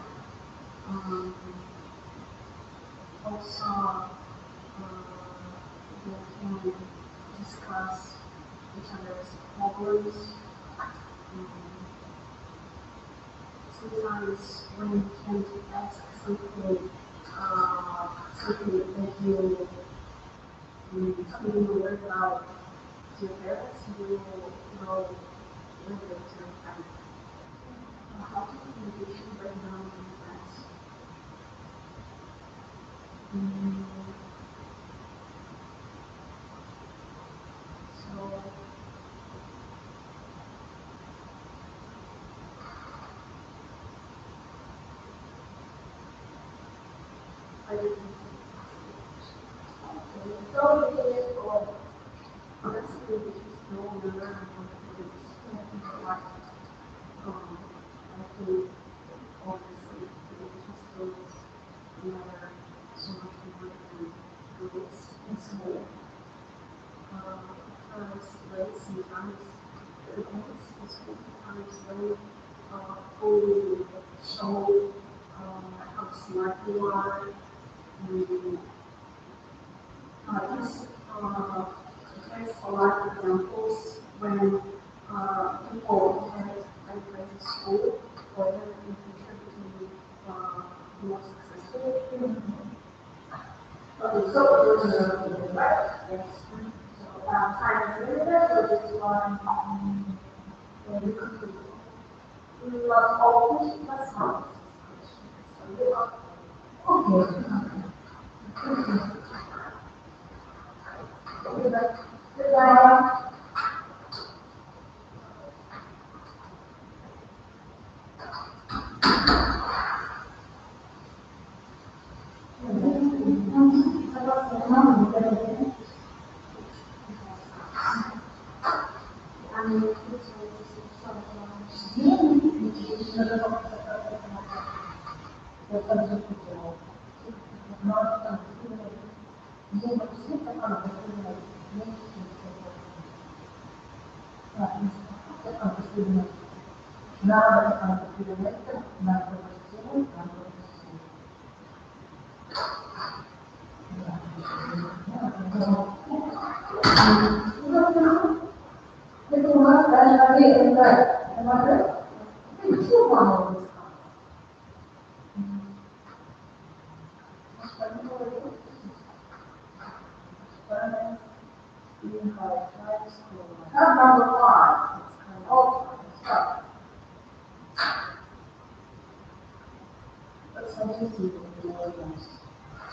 Also, they can discuss each other's problems. Sometimes when you can't ask something, something that you something you learn about to your parents, you know a little bit to your friend. How to communication break down with friends? So I didn't so it is all that's the issues no longer and what I think obviously the issues matter so much more than grades in school. Because grades sometimes the grades in school sometimes don't fully show how smart you are. There's a lot of examples when people have gone to school or in the future became more successful. So, yes. So, science is this one. We love all fish, but some. Okay. Goodbye.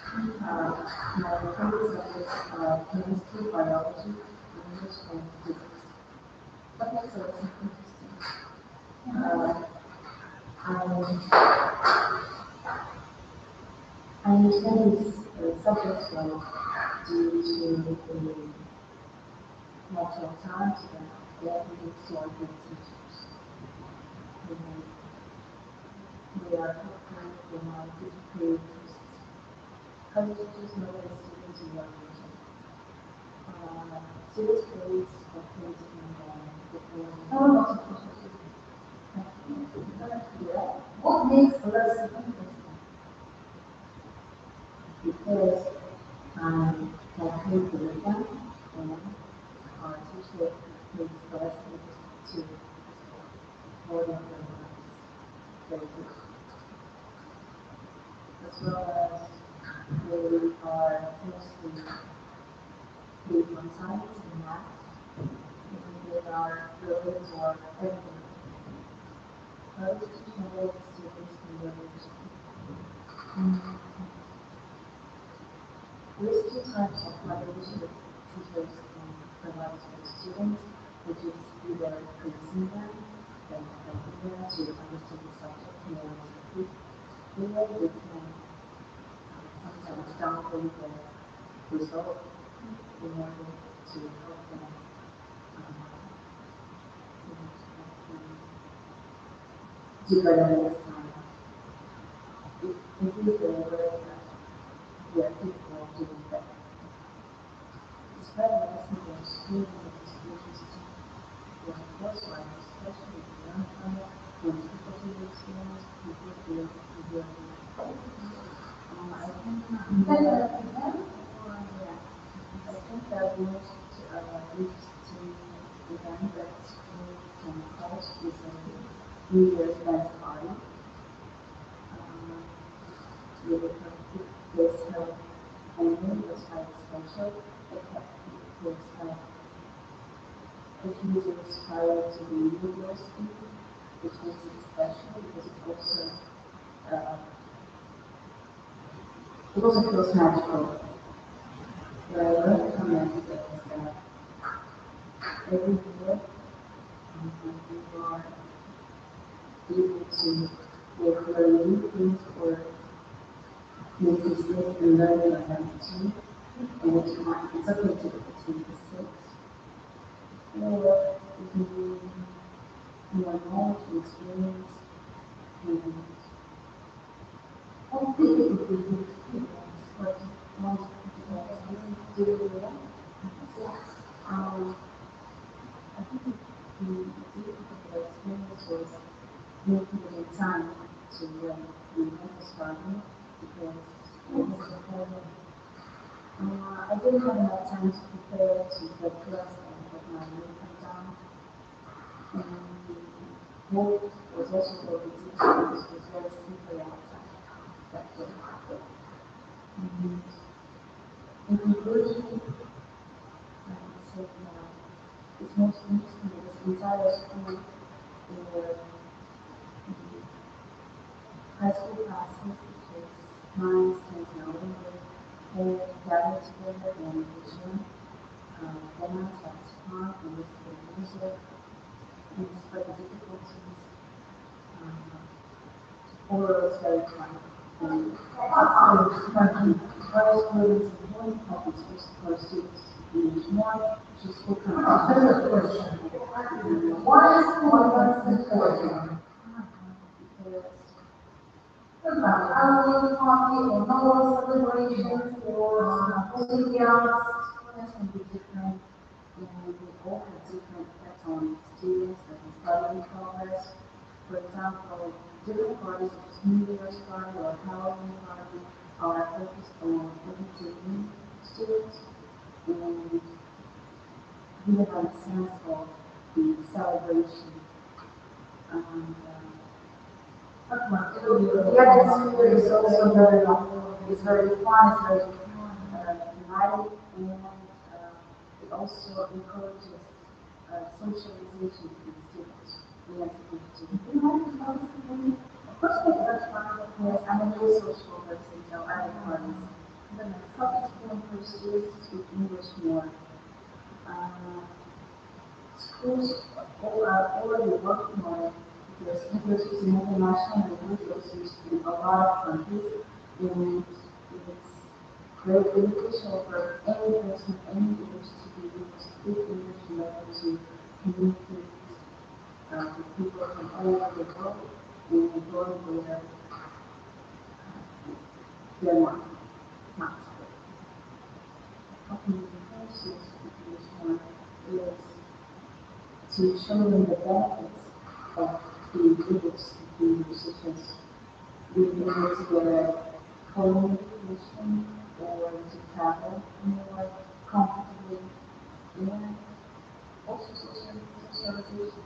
My favorite subjects are chemistry, biology, English, and physics. What makes it interesting? I understand these subjects well due to the natural talent that every sort of teachers. They are prepared for my difficult tests. Because teachers know that students are learning. Students grades are placed in the what makes a lesson interesting? Because I have paid the exam and our teacher makes the lesson to more than very good. As well as they are mostly grade 1 science and math, and there are buildings or everything. How to teach model students in their university? There's two types of collaboration that teachers can provide to their students, which is either quizzing them and helping them to understand the subject more deeply, or they can sometimes download the result in order to help them do better next time. It is a way where people are doing better. Despite lesson their school and education system, their coursework, especially the young child, when difficulty experience, people feel severely. I think that most interesting event that school can host is a New Year's dance party. With a this held only was highly special, except this the users prior to the New Year's Eve, which makes it special because it also feels magical. What I learned from it is that every year you are able to work very new things or make mistakes and learning on them too, and which might be something to between mistakes. Or it can be more knowledge and experience and hopefully it would be good experience, but once do it well. I think the difficult experience was making it in time to when we went to starting because it was a whole I didn't have enough time to prepare to get dressed and get my makeup done. And the work was also very busy, so it was very slippery outside. That was hard. In conclusion, I would say it's most interesting because the entire school were high school classes, which is 9, 10, 11, they gathered together in Zoom. Then I had fun and listen to music, and despite the difficulties, overall it's very fun. And what I feel is important topics for students to use more just for competition. What is important? Annual party or Noel celebrations or Olympiads, students can be different and they all have different effects on students and study progress. For example, different parties such as New Year's party or Halloween party are focused on entertaining students and giving them a sense of the celebration. The atmosphere is also very it's very fun, it's very dramatic, and it also encourages socialization with students. We have to of course, they touch fun. Yes, I'm a very social person, so I like parties. The topic for students to speak English more. Schools already working on it. Because English is an international language that's used in a lot of countries, and it's very beneficial for any person, any age to be able to speak English in order to communicate with people from all over the world and enjoy their market. Helping encourage you to speak English more is to show them the benefits of being able to speak English, such as being able to get a phone education or to travel more comfortably, and also socialization.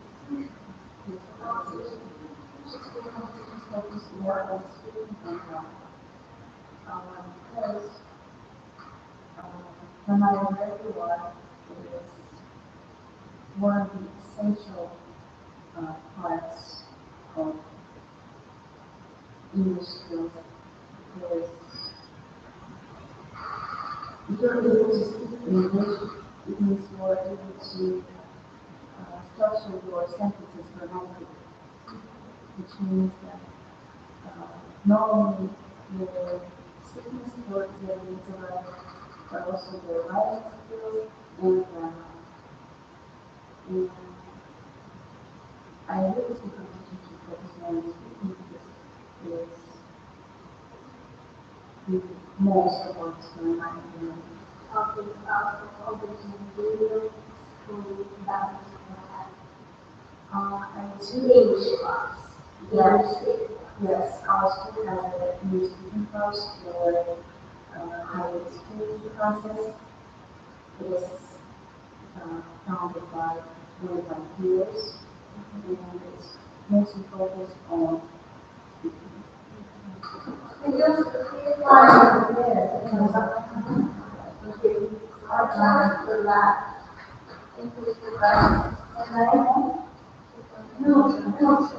School competitions focus more on speaking and because no matter where you are, it is one of the essential parts of English skills because if you're able to speak English, it means you are able to structure your sentences grammatically, which means that not only your speaking skills will be developed, but also your writing skills and grammar. And I really think that we should focus more on speaking because it's the most important skill in my opinion. Talking about video, school, balance, And to English class. yes, yes, our school has a new speaking course for higher education process. It is founded by one of my peers, and it's mostly focused on speaking. And just a few lines there, our challenge for that includes the class. And I no, any cause.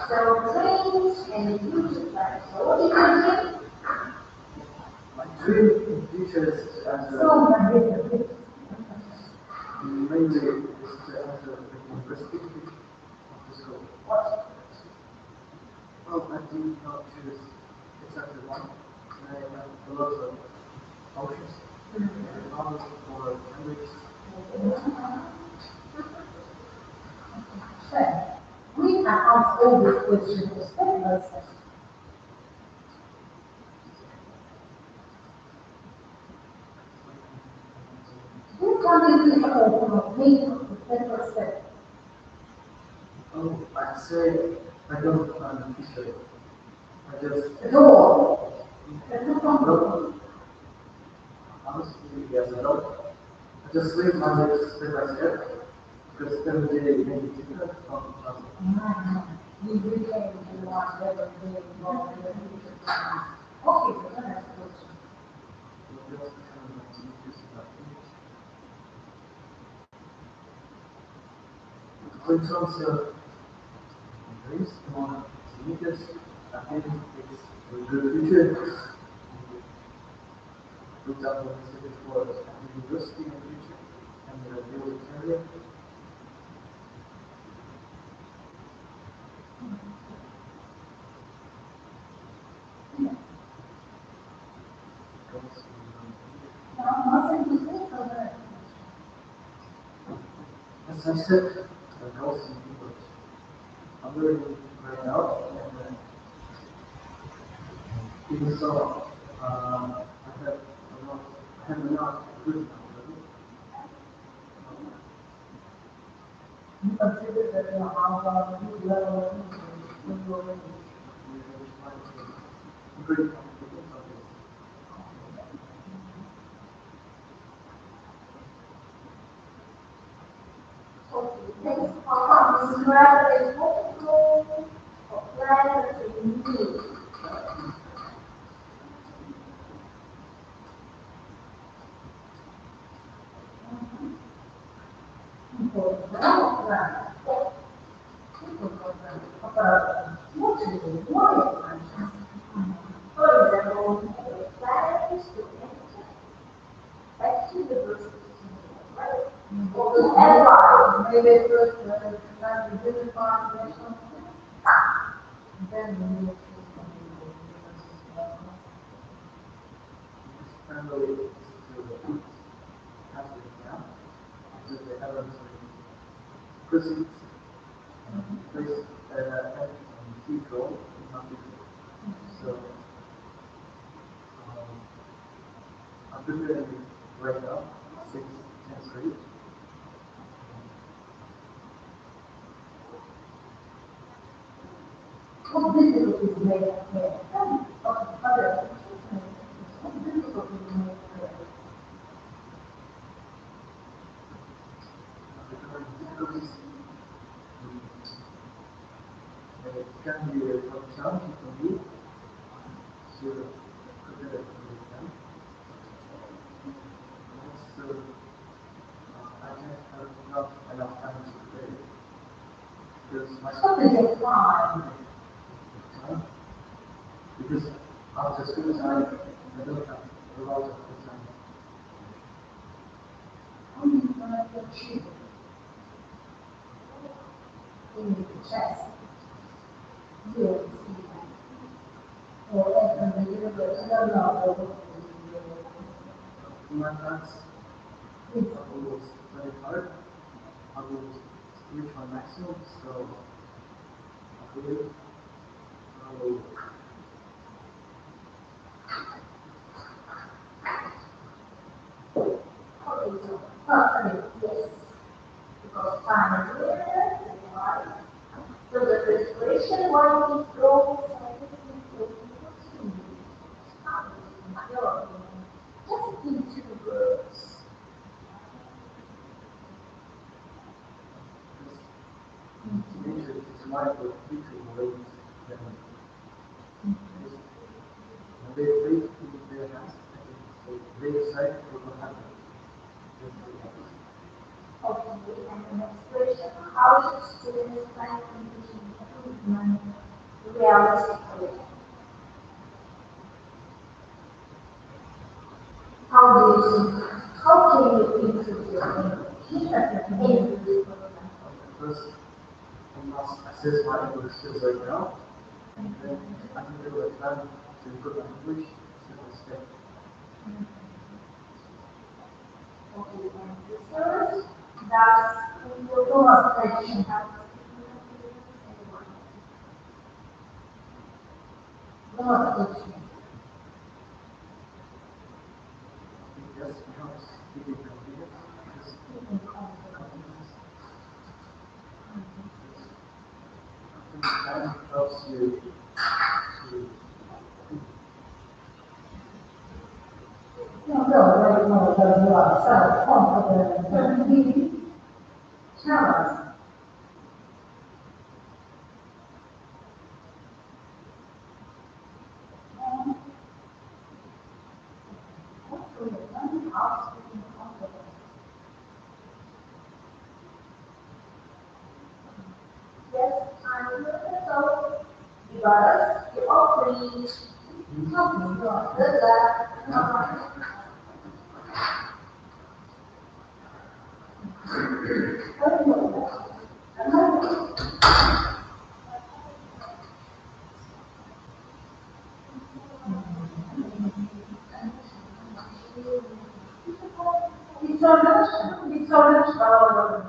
So dreams and future plans. So what do you do? My dream in future is to enter mainly is to enter the university of the school. What? Well, I do not choose exactly one. I have a lot of options. Knowledge or language. We can ask all these questions step by step. This one is difficult, step by step. Oh, I'd say I don't plan the future. I just Go on. That's no problem. look, honestly, as a adult, I just live my life step by step. Because every day may be different from each other. We really want everything involved in the future. Okay, so that's the question. So that's kind of like changes about image. So in terms of dreams among teenagers, I think it's a good future. For example, we said before, at university in the future, and build a career. As I said, the goals in English. I'm learning right now, and even so, I have not good enough level. You consider that you are on a good level of English when you are ready. Pretty complicated subject. Next, describe a multiple of letters in B. For example, letters to enter, back to the verse, right? Or maybe it was the business part, then we will Primarily, this is to have the exam, because they have a proceeds, place key goal, not the So, I'm preparing right now, 6th, 10th grade. What difficulties may appear? Other what difficulties may appear? Difficulties, it can be a challenge for me to prepare for the exam. Also, I can't have not enough time to prepare. Because my Something is fine. because after school time, I don't have a lot of the time. How do you find your children in the chest? Yes. Or at the university, I don't know. In my class, I was very hard. I was reach my maximum, so I believe I will. Okay, so perfect, yes. Because time is limited, right? So the first question, why is growth scientific protein? Just in 2 words. Nature is like the future waves them. When they break in their hands, they decide what will happen. Okay, and the next question, how should students plan condition improvement realistically? How do you think, how can you improve your English? First, I must assess my English skills right now, and then I can do a plan to improve my English step by step. Okay, and the third, that's your conversation. Conversation. Yes, it helps keep it confident. That helps you to Challenge. Yes, I'm so because you offering something International.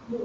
네.